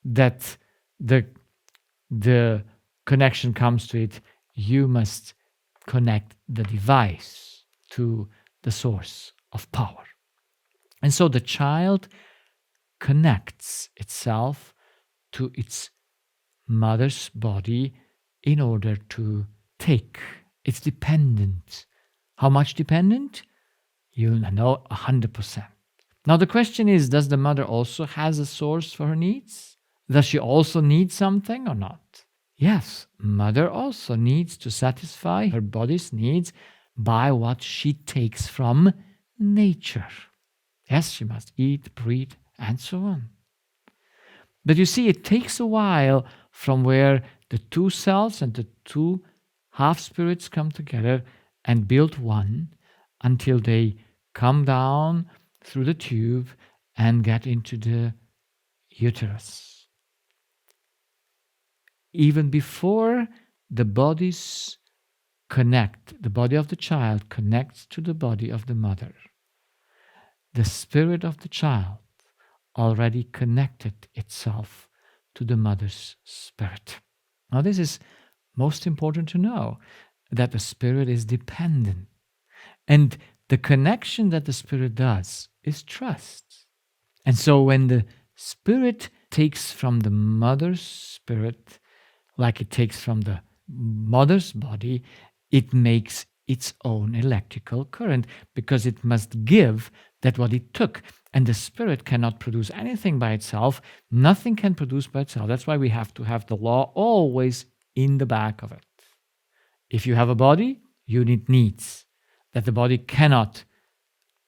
that the connection comes to it. You must connect the device to the source of power. And so the child connects itself to its mother's body in order to take. It's dependent. How much dependent? You know, 100%. Now the question is, does the mother also has a source for her needs? Does she also need something or not? Yes, mother also needs to satisfy her body's needs by what she takes from nature. Yes, she must eat, breathe, and so on. But you see, it takes a while from where the two selves and the two half-spirits come together and build one until they come down through the tube and get into the uterus. Even before the bodies connect, the body of the child connects to the body of the mother, the spirit of the child already connected itself to the mother's spirit. Now this is most important to know, that the spirit is dependent. And the connection that the spirit does is trust. And so when the spirit takes from the mother's spirit, like it takes from the mother's body, it makes its own electrical current, because it must give that what it took. And the spirit cannot produce anything by itself. Nothing can produce by itself. That's why we have to have the law always in the back of it. If you have a body, you need needs that the body cannot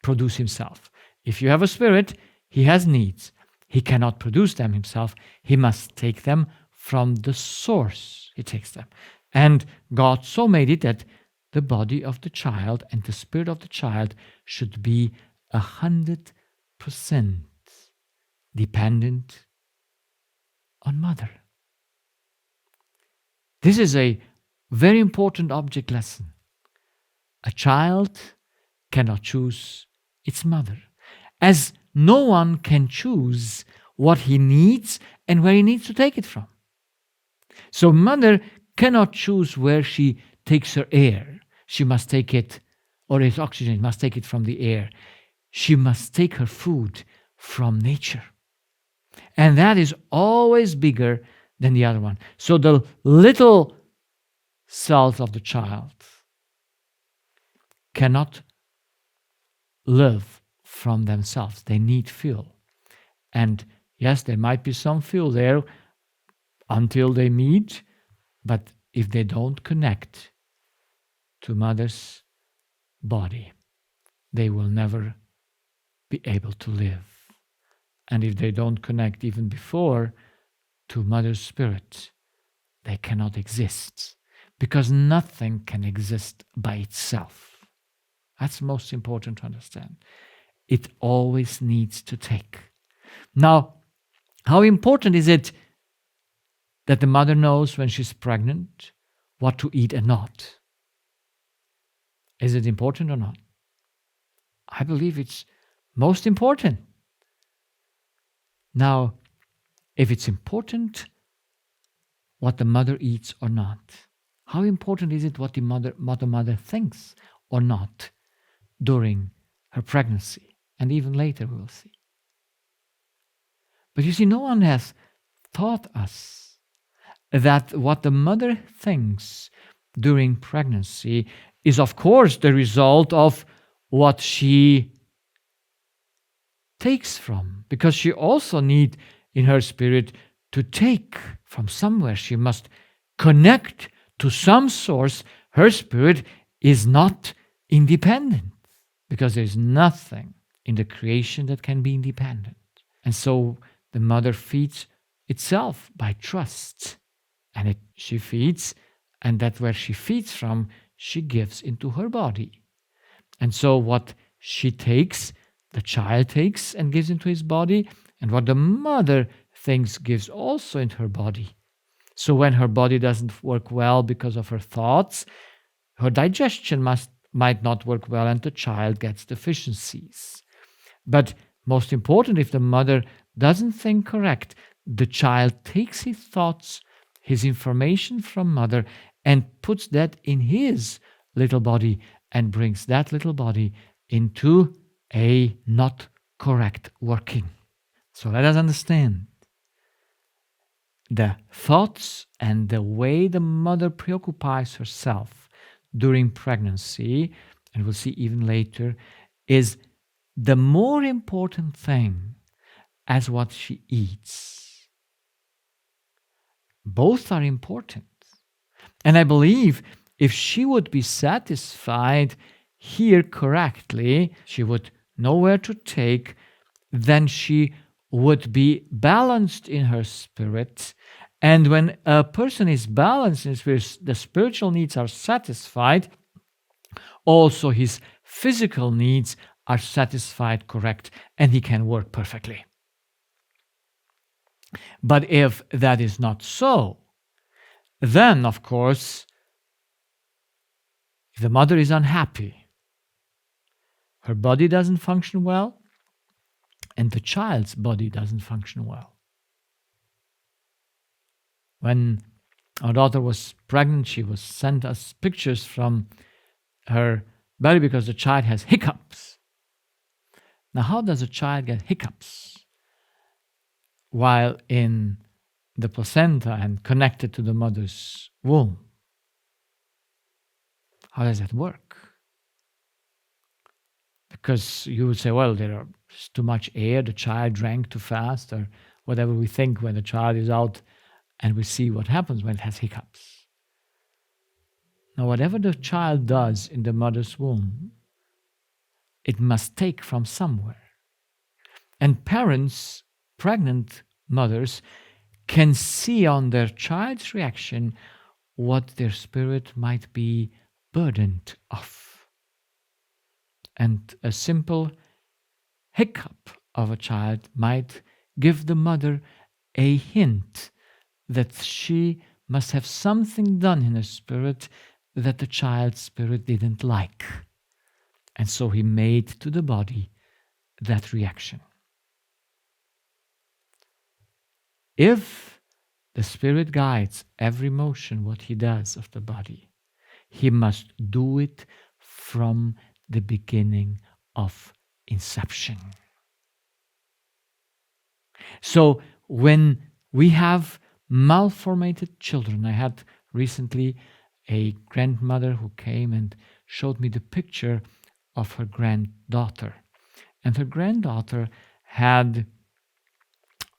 produce himself. If you have a spirit, he has needs. he cannot produce them himself. He must take them from the source. He takes them. And God so made it that the body of the child and the spirit of the child should be 100% dependent on mother. This is a very important object lesson. A child cannot choose its mother, as no one can choose what he needs and where he needs to take it from. So mother cannot choose where she takes her air. She must take it, or its oxygen, must take it from the air. She must take her food from nature. And that is always bigger than the other one. So the little cells of the child cannot live from themselves. They need fuel. And yes, there might be some fuel there until they meet, but if they don't connect to mother's body, they will never be able to live. And if they don't connect even before to mother's spirit, they cannot exist, because nothing can exist by itself. That's most important to understand. It always needs to take. Now, how important is it that the mother knows when she's pregnant what to eat and not? Is it important or not? I believe it's most important. Now, if it's important what the mother eats or not, how important is it what the mother thinks or not during her pregnancy? And even later we will see. But you see, no one has taught us that what the mother thinks during pregnancy is, of course, the result of what she takes from, because she also needs in her spirit to take from somewhere. She must connect to some source. Her spirit is not independent, because there is nothing in the creation that can be independent. And so the mother feeds itself by trust, and she feeds, and that where she feeds from, she gives into her body. And so what she takes, the child takes and gives into his body, and what the mother thinks gives also into her body. So when her body doesn't work well because of her thoughts, her digestion might not work well, and the child gets deficiencies. But most important, if the mother doesn't think correct, the child takes his thoughts, his information from mother, and puts that in his little body and brings that little body into a not correct working. So let us understand the thoughts and the way the mother preoccupies herself during pregnancy, and we'll see even later, is the more important thing as what she eats. Both are important. And I believe if she would be satisfied here correctly, she would know where to take, then she would be balanced in her spirit. And when a person is balanced in spirit, the spiritual needs are satisfied, also his physical needs are satisfied correct, and he can work perfectly. But if that is not so, then, of course, if the mother is unhappy, her body doesn't function well, and the child's body doesn't function well. When our daughter was pregnant, she was sent us pictures from her belly because the child has hiccups. Now, how does a child get hiccups while in the placenta and connected to the mother's womb? How does that work? Because you would say, well, there is too much air, the child drank too fast, or whatever we think when the child is out, and we see what happens when it has hiccups. Now, whatever the child does in the mother's womb, it must take from somewhere. And parents pregnant mothers can see on their child's reaction what their spirit might be burdened of. And a simple hiccup of a child might give the mother a hint that she must have something done in her spirit that the child's spirit didn't like. And so he made to the body that reaction. If the spirit guides every motion, what he does of the body, he must do it from the beginning of inception. So when we have malformated children, I had recently a grandmother who came and showed me the picture of her granddaughter. And her granddaughter had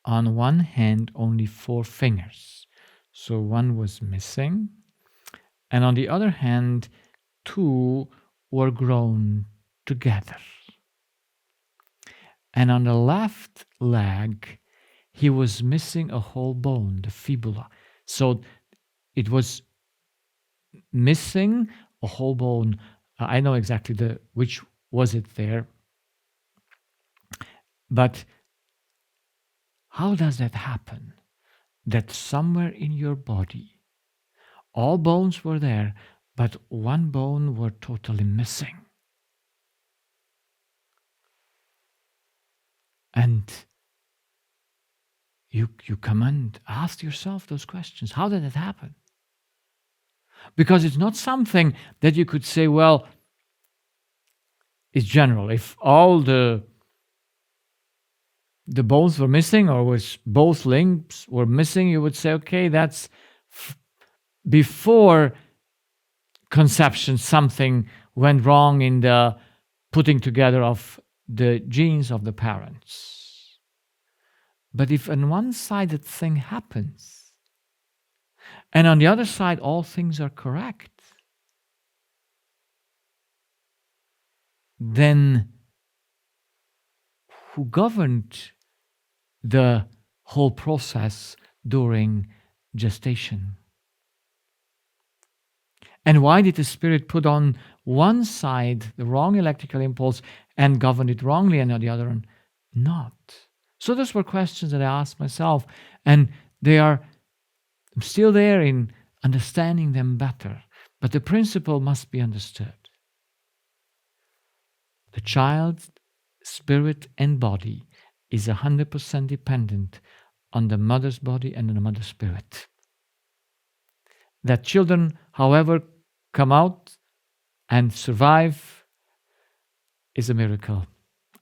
on one hand only 4 fingers. So one was missing. And on the other hand, 2 were grown together. And on the left leg, he was missing a whole bone, the fibula. So it was missing a whole bone. I know exactly which was it there. But how does that happen? That somewhere in your body, all bones were there, but one bone were totally missing. And you come and ask yourself those questions. How did it happen? Because it's not something that you could say, well, it's general. If all the bones were missing, or was both limbs were missing, you would say, okay, that's before conception, something went wrong in the putting together of the genes of the parents. But if an one-sided thing happens, and on the other side all things are correct, then who governed the whole process during gestation? And why did the spirit put on one side the wrong electrical impulse and govern it wrongly, and on the other one not? So those were questions that I asked myself, and they are still there in understanding them better. But the principle must be understood. The child's spirit and body is 100% dependent on the mother's body and the mother's spirit. That children, however, come out and survive is a miracle.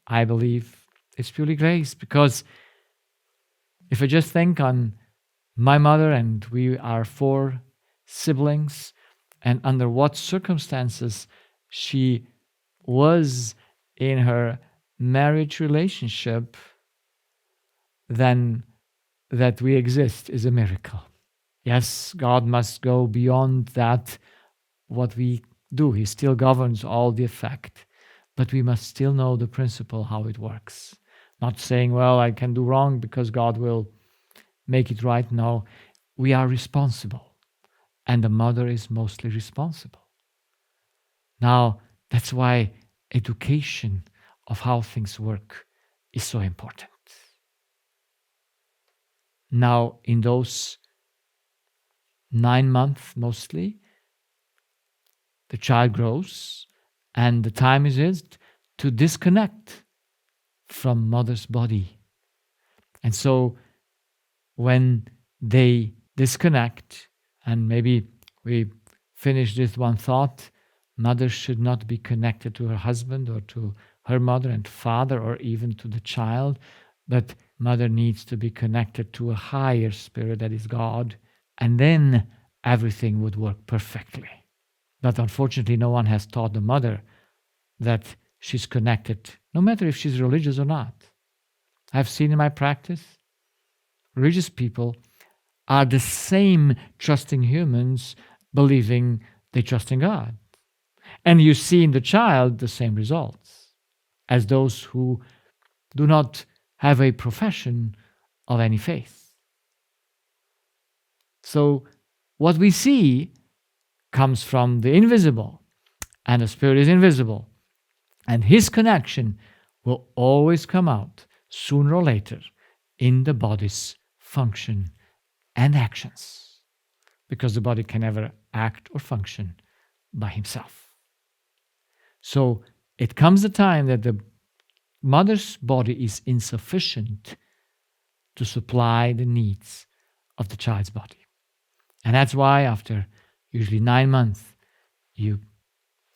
I believe it's purely grace, because if I just think on my mother, and we are 4 siblings, and under what circumstances she was in her marriage relationship, then that we exist is a miracle. Yes, God must go beyond that, what we do. He still governs all the effect, but we must still know the principle, how it works. Not saying, well, I can do wrong because God will make it right. No, we are responsible, and the mother is mostly responsible. Now, that's why education of how things work is so important. Now, in those 9 months mostly, the child grows, and the time is to disconnect from mother's body. And so when they disconnect, and maybe we finish this one thought, mother should not be connected to her husband or to her mother and father, or even to the child, but mother needs to be connected to a higher spirit, that is God, and then everything would work perfectly. But unfortunately, no one has taught the mother that she's connected, no matter if she's religious or not. I've seen in my practice, religious people are the same trusting humans, believing they trust in God. And you see in the child the same results as those who do not have a profession of any faith. So what we see comes from the invisible, and the Spirit is invisible. And his connection will always come out sooner or later in the body's function and actions, because the body can never act or function by himself. So it comes a time that the mother's body is insufficient to supply the needs of the child's body. And that's why after usually 9 months, you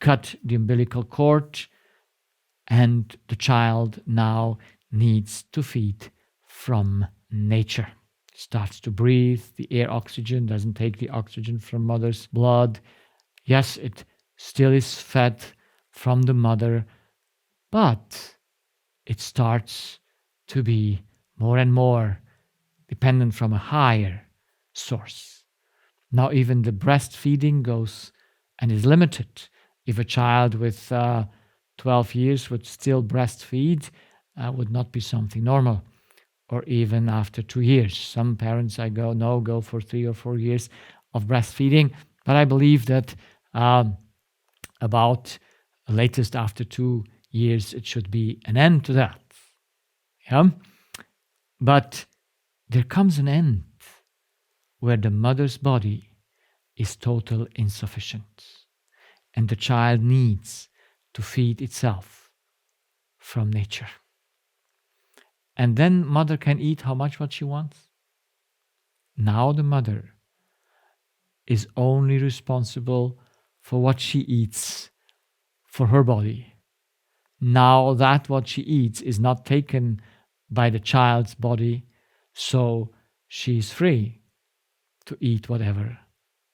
cut the umbilical cord, and the child now needs to feed from nature. Starts to breathe, the air oxygen doesn't take the oxygen from mother's blood. Yes, it still is fed from the mother, but it starts to be more and more dependent from a higher source. Now even the breastfeeding goes and is limited. If a child with 12 years would still breastfeed, would not be something normal. Or even after 2 years. Some parents go for 3 or 4 years of breastfeeding. But I believe that about latest after 2 years, it should be an end to that. Yeah? But there comes an end where the mother's body is total insufficient. And the child needs to feed itself from nature. And then mother can eat how much what she wants. Now the mother is only responsible for what she eats for her body. Now that what she eats is not taken by the child's body, so she's free to eat whatever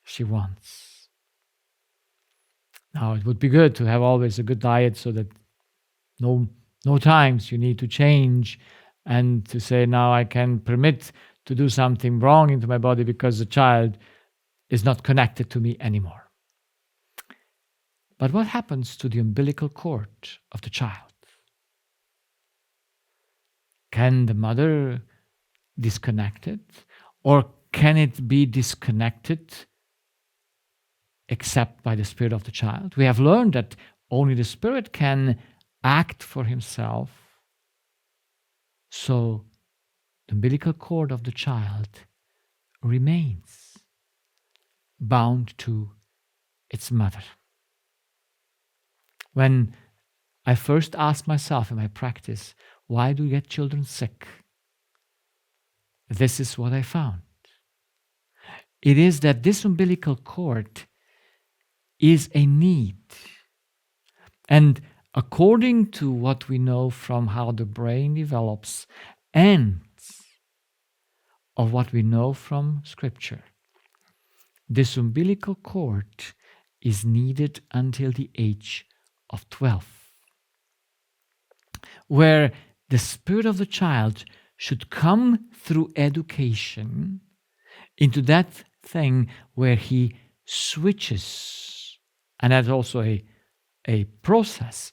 she wants. Now it would be good to have always a good diet so that no times you need to change and to say, now I can permit to do something wrong into my body because the child is not connected to me anymore. But what happens to the umbilical cord of the child? Can the mother disconnect it? Or can it be disconnected except by the spirit of the child? We have learned that only the spirit can act for himself. So the umbilical cord of the child remains bound to its mother. When I first asked myself in my practice, why do you get children sick? This is what I found. It is that this umbilical cord is a need. And according to what we know from how the brain develops and of what we know from Scripture, this umbilical cord is needed until the age of 12, where the spirit of the child should come through education into that thing where he switches. And that's also a process.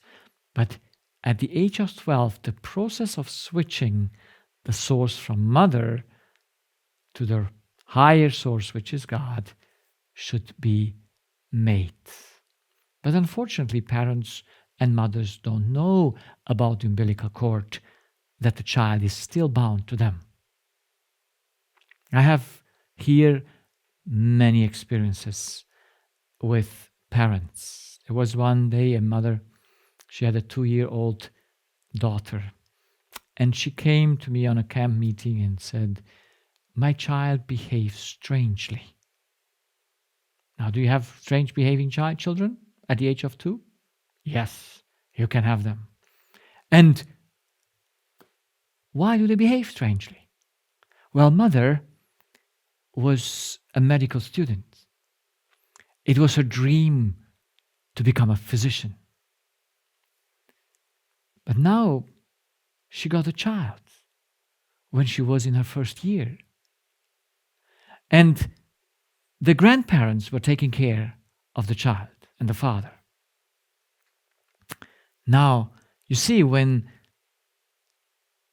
But at the age of 12, the process of switching the source from mother to the higher source, which is God, should be made. But unfortunately, parents and mothers don't know about the umbilical cord, that the child is still bound to them. I have here many experiences with parents. There was one day a mother, she had a 2-year-old daughter, and she came to me on a camp meeting and said, my child behaves strangely. Now, do you have strange behaving children at the age of 2? Yes, you can have them. And why do they behave strangely? Well, mother was a medical student. It was her dream to become a physician. But now she got a child when she was in her first year. And the grandparents were taking care of the child and the father. Now, you see, when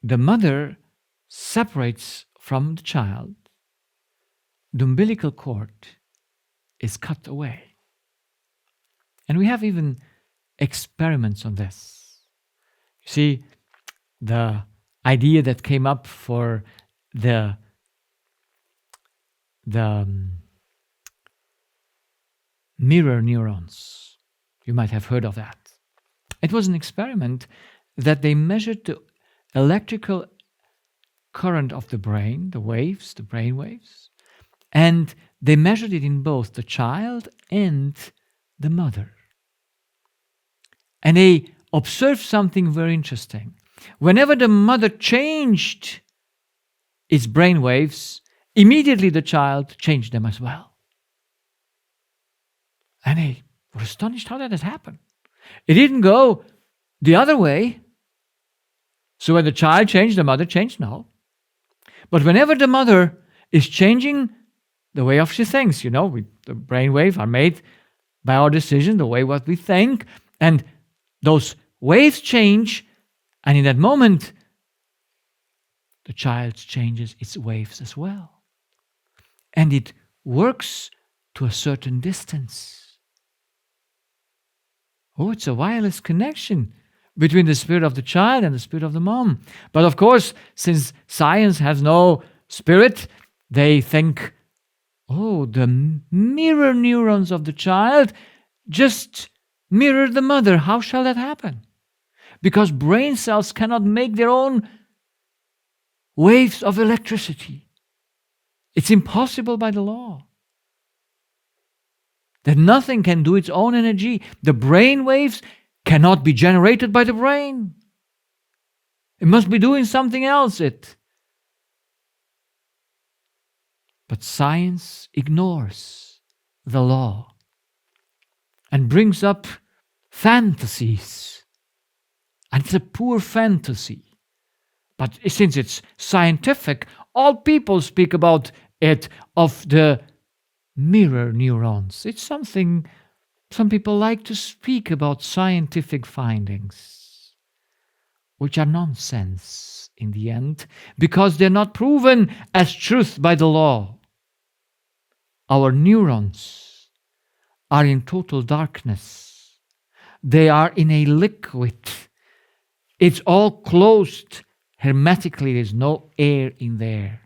the mother separates from the child, the umbilical cord is cut away. And we have even experiments on this. You see, the idea that came up for the mirror neurons, you might have heard of that. It was an experiment that they measured the electrical current of the brain, the waves, the brain waves, and they measured it in both the child and the mother. And they observed something very interesting. Whenever the mother changed its brain waves, immediately the child changed them as well. And they were astonished how that has happened. It didn't go the other way. So when the child changed, the mother changed? No. But whenever the mother is changing the way of she thinks, the brain waves are made by our decision, the way what we think, and those waves change, and in that moment, the child changes its waves as well. And it works to a certain distance. Oh, it's a wireless connection between the spirit of the child and the spirit of the mom. But of course, since science has no spirit, they think, the mirror neurons of the child just mirror the mother. How shall that happen? Because brain cells cannot make their own waves of electricity. It's impossible by the law. That nothing can do its own energy. The brain waves cannot be generated by the brain. It must be doing something else. But science ignores the law and brings up fantasies. And it's a poor fantasy. But since it's scientific, all people speak about it, of the mirror neurons. It's something some people like to speak about, scientific findings, which are nonsense in the end, because they're not proven as truth by the law. Our neurons are in total darkness. They are in a liquid. It's all closed hermetically. There's no air in there.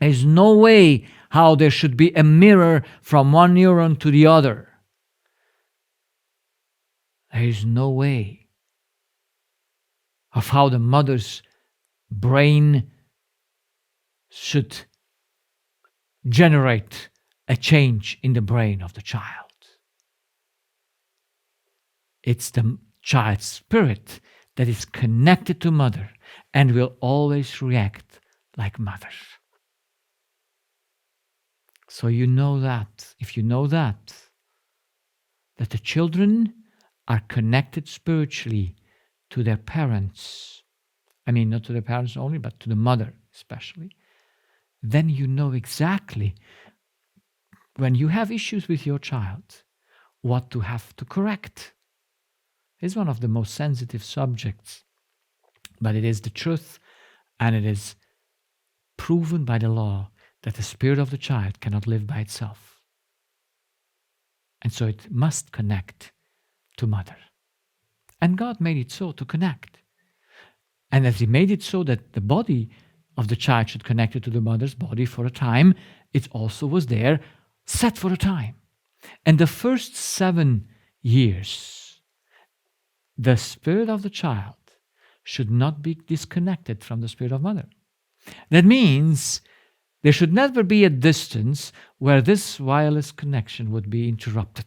There's no way how there should be a mirror from one neuron to the other. There is no way of how the mother's brain should generate a change in the brain of the child. It's the child's spirit that is connected to mother and will always react like mother. So you know that, if you know that the children are connected spiritually to their parents, I mean not to their parents only, but to the mother especially, then you know exactly when you have issues with your child, what to have to correct. It's one of the most sensitive subjects, but it is the truth, and it is proven by the law that the spirit of the child cannot live by itself. And so it must connect to mother. And God made it so to connect. And as He made it so that the body of the child should connect it to the mother's body for a time, it also was there set for a time. And the first 7 years, the spirit of the child should not be disconnected from the spirit of mother. That means there should never be a distance where this wireless connection would be interrupted.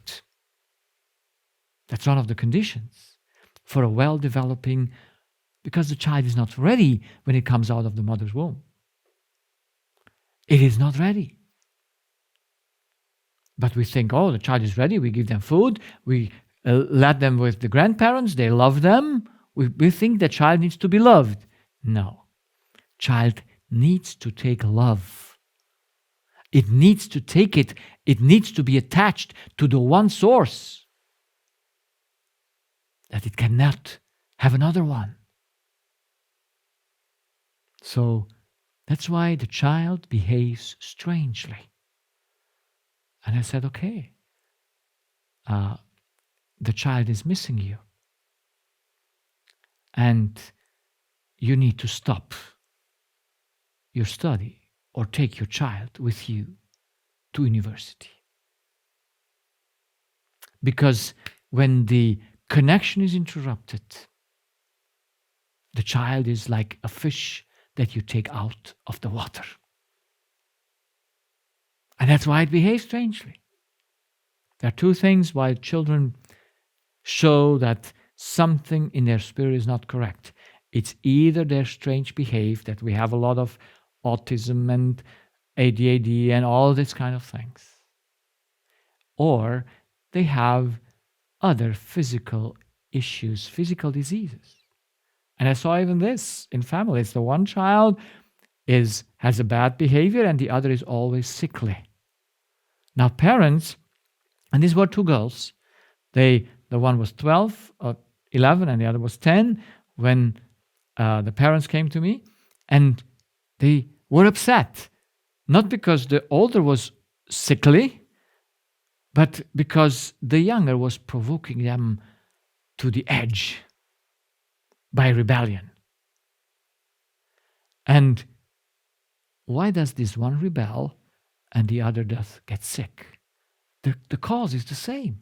That's one of the conditions for a well-developing, because the child is not ready when it comes out of the mother's womb. It is not ready. But we think, the child is ready, we give them food, we let them with the grandparents, they love them. We think the child needs to be loved. No. Child needs to take love. It needs to take it. It needs to be attached to the one source, that it cannot have another one. So that's why the child behaves strangely. And I said, okay, the child is missing you. And you need to stop your study or take your child with you to university. Because when the connection is interrupted, the child is like a fish that you take out of the water. And that's why it behaves strangely. There are two things why children show that something in their spirit is not correct. It's either their strange behavior, that we have a lot of autism and ADHD and all these kind of things, or they have other physical issues, physical diseases. And I saw even this in families. The one child has a bad behavior and the other is always sickly. Now parents, and these were two girls, the one was 12 or 11 and the other was 10 when the parents came to me, and they were upset, not because the older was sickly, but because the younger was provoking them to the edge by rebellion. And why does this one rebel and the other does get sick? The cause is the same.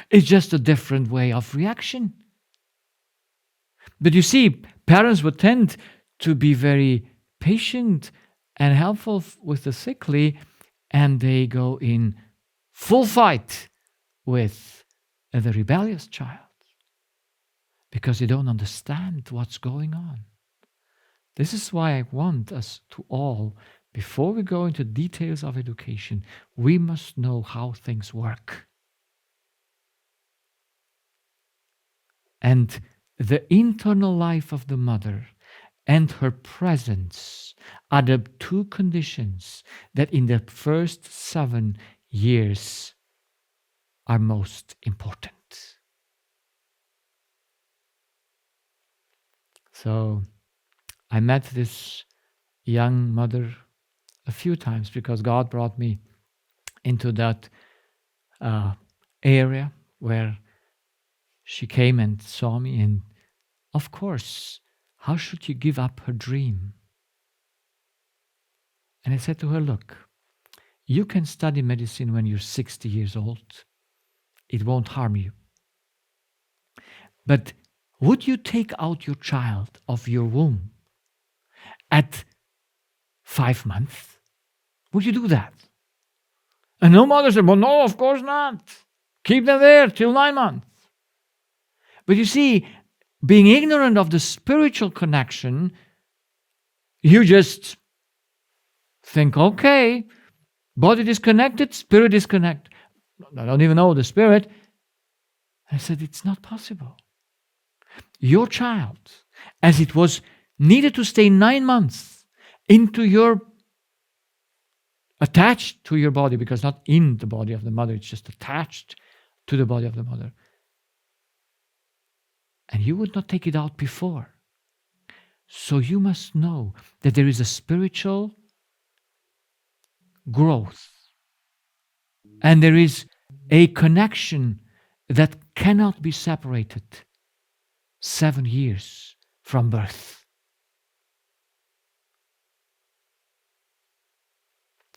It's just a different way of reaction. But you see, parents would tend to be very patient and helpful with the sickly, and they go in full fight with the rebellious child because they don't understand what's going on. This is why I want us to all, before we go into details of education, we must know how things work. And the internal life of the mother and her presence are the two conditions that in the first 7 years are most important. So I met this young mother a few times because God brought me into that area where she came and saw me, and of course, how should you give up her dream? And I said to her, look, you can study medicine when you're 60 years old. It won't harm you. But would you take out your child of your womb at 5 months? Would you do that? And no mother said, well, no, of course not. Keep them there till 9 months. But you see, being ignorant of the spiritual connection, you just think, okay, body disconnected, spirit disconnected. I don't even know the spirit. I said, it's not possible. Your child, as it was needed to stay 9 months attached to your body, because not in the body of the mother, it's just attached to the body of the mother. And you would not take it out before. So you must know that there is a spiritual growth. And there is a connection that cannot be separated 7 years from birth.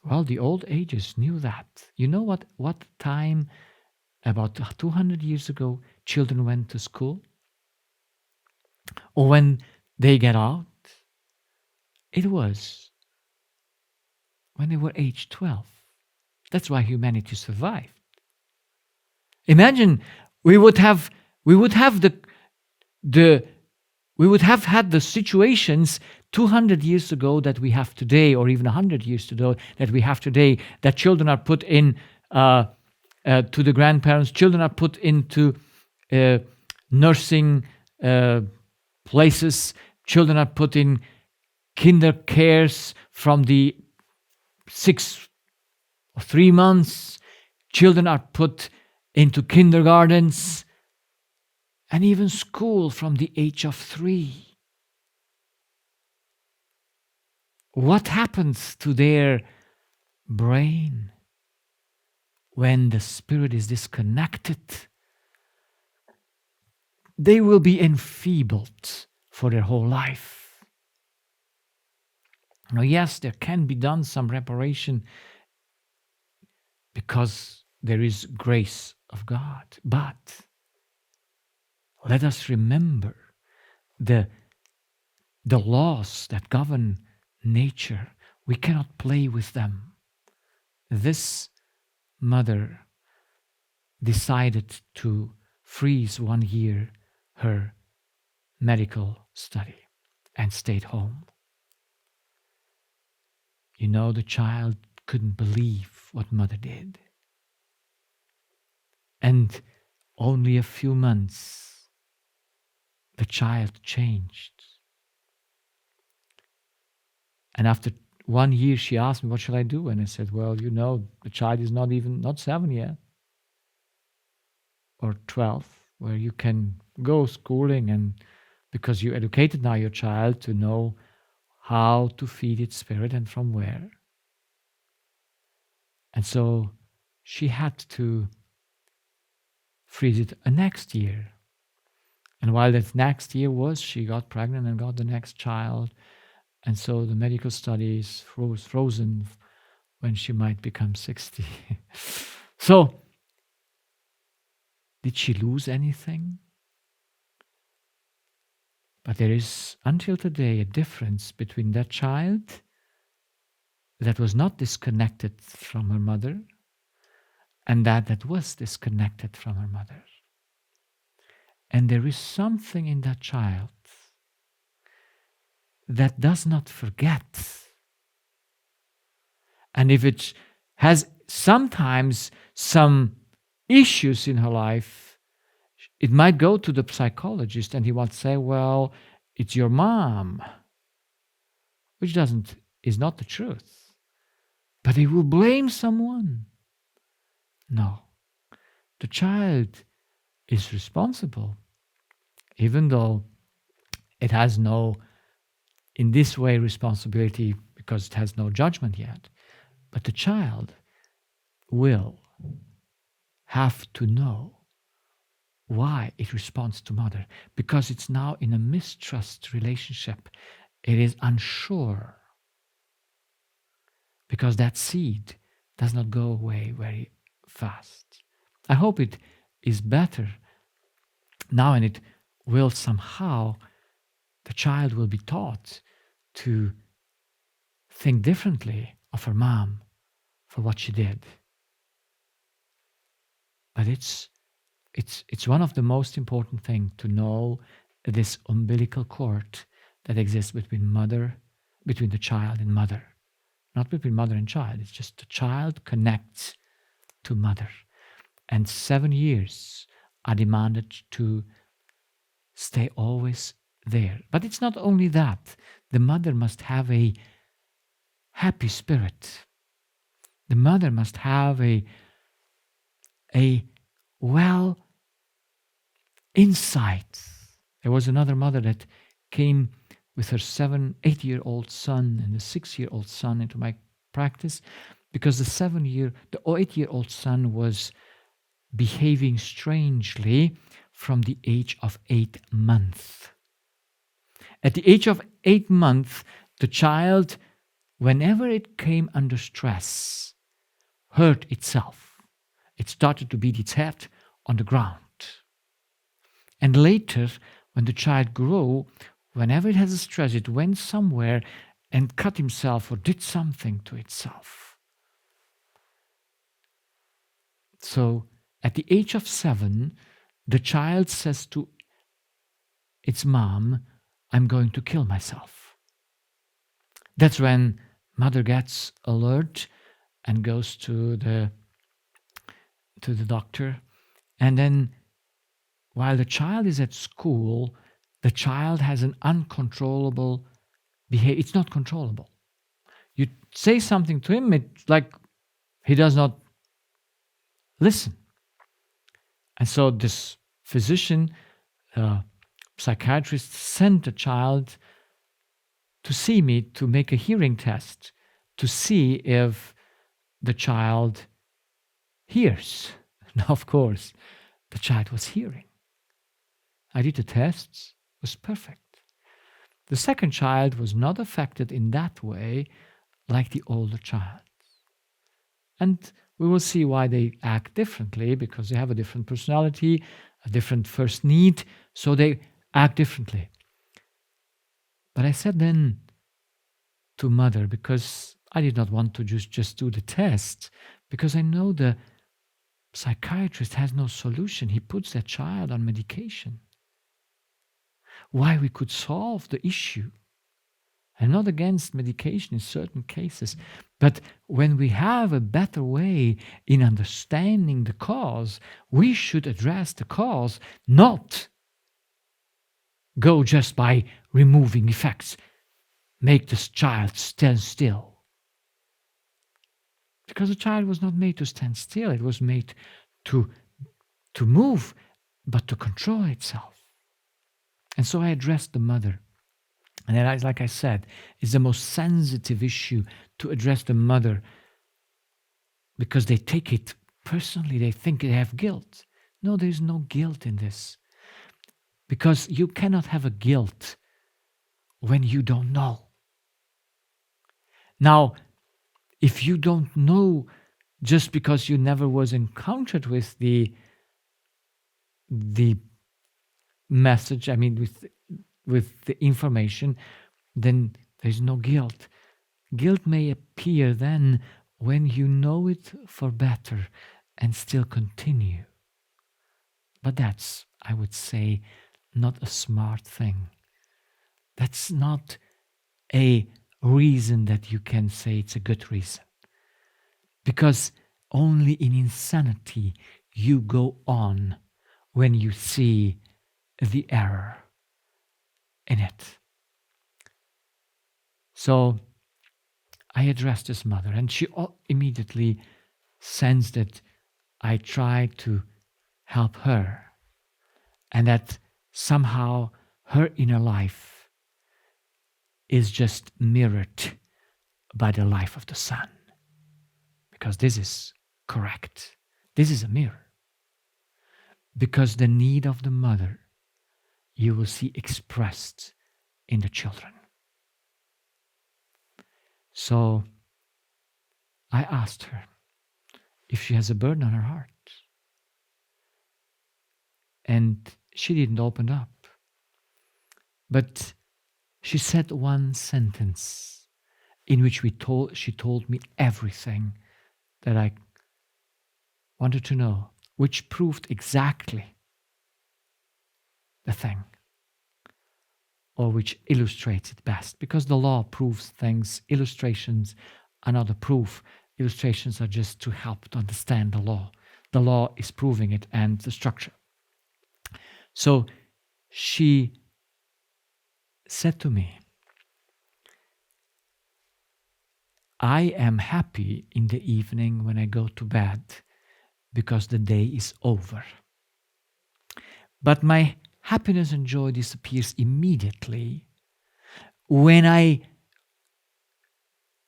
Well, the old ages knew that. You know what time, about 200 years ago, children went to school? Or when they get out? It was when they were age 12. That's why humanity survived. Imagine we would have had the situations 200 years ago that we have today, or even 100 years ago that we have today, that children are put in to the grandparents, children are put into nursing places, children are put in kinder cares from the 6 or 3 months, children are put into kindergartens, and even school from the age of 3. what happens to their brain when the spirit is disconnected? They will be enfeebled for their whole life. Now, yes, there can be done some reparation because there is grace of God, but let us remember the laws that govern nature. We cannot play with them. This mother decided to freeze 1 year her medical study and stayed home. You know, the child couldn't believe what mother did. And only a few months, the child changed. And after 1 year, she asked me, what shall I do? And I said, well, you know, the child is not 7 yet, or 12, where you can go schooling, and because you educated now your child to know how to feed its spirit and from where. And so she had to freeze it a next year. And while that next year was, she got pregnant and got the next child. And so the medical studies frozen when she might become 60. So, did she lose anything? But there is, until today, a difference between that child that was not disconnected from her mother and that was disconnected from her mother. And there is something in that child that does not forget. And if it has sometimes some issues in her life, it might go to the psychologist and he might say, well, it's your mom, which is not the truth. But he will blame someone. No. The child is responsible, even though it has no, in this way, responsibility because it has no judgment yet. But the child will have to know why it responds to mother, because it's now in a mistrust relationship. It is unsure, because that seed does not go away very fast. I hope it is better now, and it will somehow, the child will be taught to think differently of her mom for what she did. But it's one of the most important things to know this umbilical cord that exists between the child and mother. Not between mother and child, it's just the child connects to mother. And 7 years are demanded to stay always there. But it's not only that. The mother must have a happy spirit. The mother must have a well insight. There was another mother that came with her 8-year-old son and the 6-year-old son into my practice, because the 8-year-old son was behaving strangely from the age of 8 months. At the age of 8 months, the child, whenever it came under stress, hurt itself. It started to beat its head on the ground. And later, when the child grew, whenever it has a stress, it went somewhere and cut himself or did something to itself. So, at the age of 7, the child says to its mom, I'm going to kill myself. That's when mother gets alert and goes to the doctor. And then while the child is at school, the child has an uncontrollable behavior. It's not controllable. You say something to him, it's like he does not listen. And so this physician, psychiatrist, sent the child to see me to make a hearing test to see if the child hears. Now, of course, the child was hearing. I did the tests, it was perfect. The second child was not affected in that way like the older child. And we will see why they act differently, because they have a different personality, a different first need, so they act differently. But I said then to mother, because I did not want to just do the test, because I know the psychiatrist has no solution. He puts that child on medication. Why we could solve the issue. I'm not against medication in certain cases, but when we have a better way in understanding the cause, we should address the cause, not go just by removing effects, make this child stand still. Because the child was not made to stand still, it was made to move, but to control itself. And so I addressed the mother. And then, like I said, it's the most sensitive issue to address the mother, because they take it personally. They think they have guilt. No, there's no guilt in this. Because you cannot have a guilt when you don't know. Now, if you don't know just because you never was encountered with the message, with the information, then there's no guilt. Guilt may appear then when you know it for better and still continue. But that's, I would say, not a smart thing. That's not a reason that you can say it's a good reason. Because only in insanity you go on when you see the error in it. So I addressed this mother, and she immediately sensed that I tried to help her, and that somehow her inner life is just mirrored by the life of the son. Because this is correct. This is a mirror. Because the need of the mother you will see expressed in the children. So I asked her if she has a burden on her heart. And she didn't open up. But she said one sentence in which she told me everything that I wanted to know, which proved exactly the thing, or which illustrates it best, because the law proves things. Illustrations are not a proof. Illustrations are just to help to understand the law. The law is proving it and the structure. So she said to me, I am happy in the evening when I go to bed because the day is over. But my happiness and joy disappears immediately when I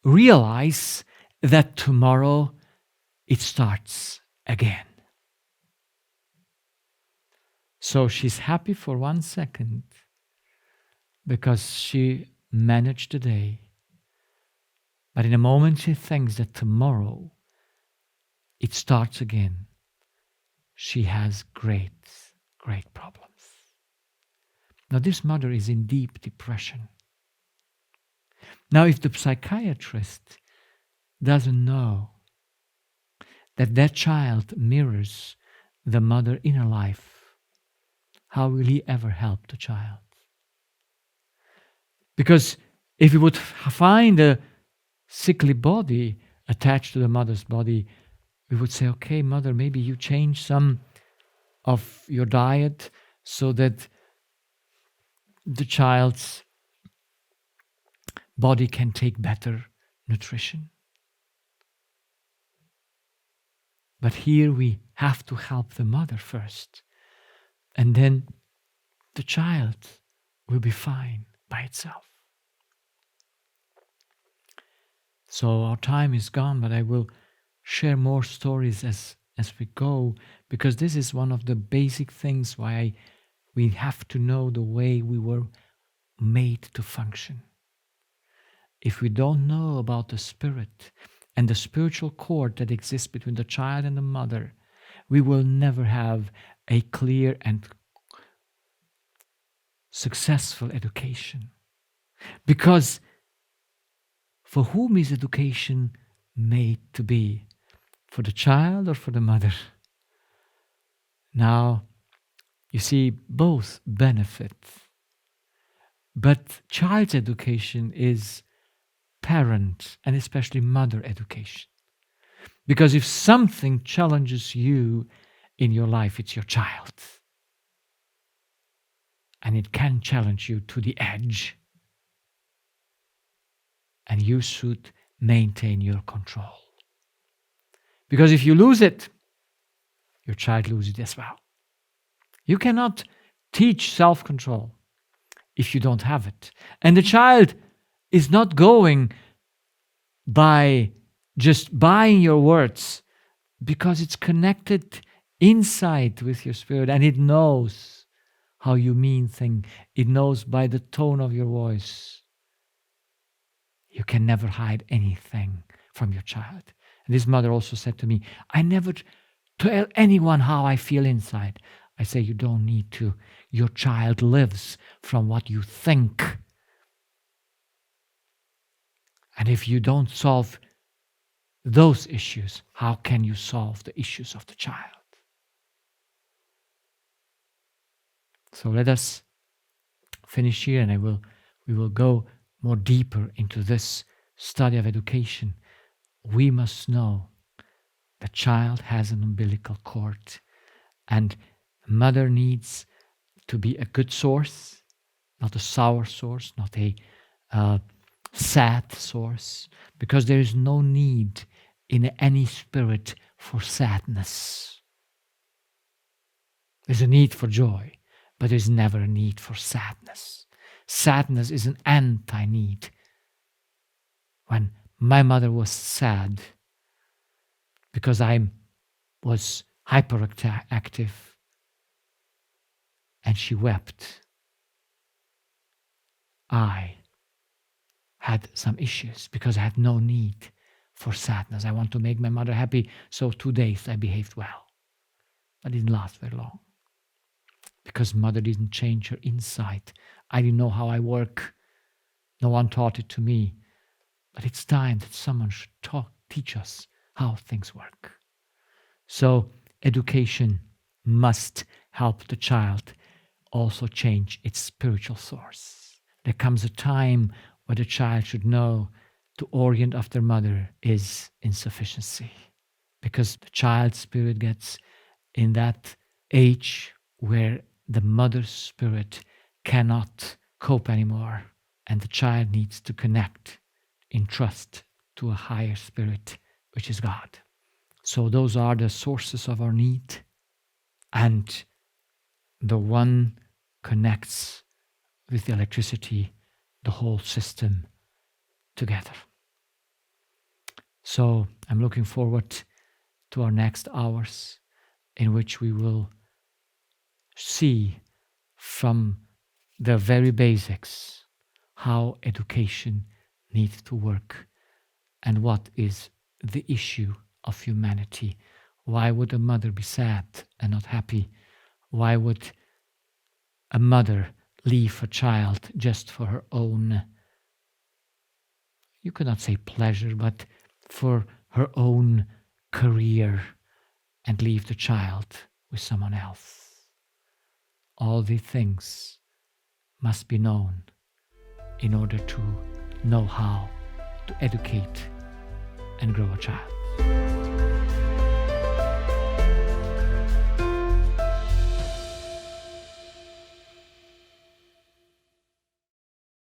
realize that tomorrow it starts again. So she's happy for 1 second because she managed the day. But in a moment she thinks that tomorrow it starts again. She has great problems. Now this mother is in deep depression. Now if the psychiatrist doesn't know that that child mirrors the mother inner life, how will he ever help the child? Because if he would find a sickly body attached to the mother's body, we would say, okay, mother, maybe you change some of your diet so that the child's body can take better nutrition. But here we have to help the mother first, and then the child will be fine by itself. So our time is gone, but I will share more stories as we go, because this is one of the basic things why we have to know the way we were made to function. If we don't know about the spirit and the spiritual cord that exists between the child and the mother, we will never have a clear and successful education. Because for whom is education made to be? For the child or for the mother? Now, you see, both benefit. But child's education is parent and especially mother education. Because if something challenges you in your life, it's your child. And it can challenge you to the edge. And you should maintain your control. Because if you lose it, your child loses it as well. You cannot teach self-control if you don't have it. And the child is not going by just buying your words, because it's connected inside with your spirit, and it knows how you mean things. It knows by the tone of your voice. You can never hide anything from your child. And this mother also said to me, I never tell anyone how I feel inside. I say, you don't need to. Your child lives from what you think. And if you don't solve those issues, how can you solve the issues of the child? So let us finish here, and we will go more deeper into this study of education. We must know the child has an umbilical cord, and the mother needs to be a good source, not a sour source, not a sad source, because there is no need in any spirit for sadness. There's a need for joy, but there's never a need for sadness. Sadness is an anti-need. When my mother was sad because I was hyperactive and she wept, I had some issues because I had no need for sadness. I want to make my mother happy, so 2 days I behaved well. But it didn't last very long because mother didn't change her inside. I didn't know how I work. No one taught it to me. But it's time that someone should teach us how things work. So education must help the child also change its spiritual source. There comes a time where the child should know to orient after mother is insufficiency, because the child's spirit gets in that age where the mother's spirit cannot cope anymore, and the child needs to connect in trust to a higher spirit, which is God. So those are the sources of our need, and the one connects with the electricity, the whole system together. So I'm looking forward to our next hours, in which we will see from the very basics how education needs to work and what is the issue of humanity. Why would a mother be sad and not happy? Why would a mother leave her child just for her own, you cannot say pleasure, but for her own career, and leave the child with someone else? All these things must be known in order to know how to educate and grow a child.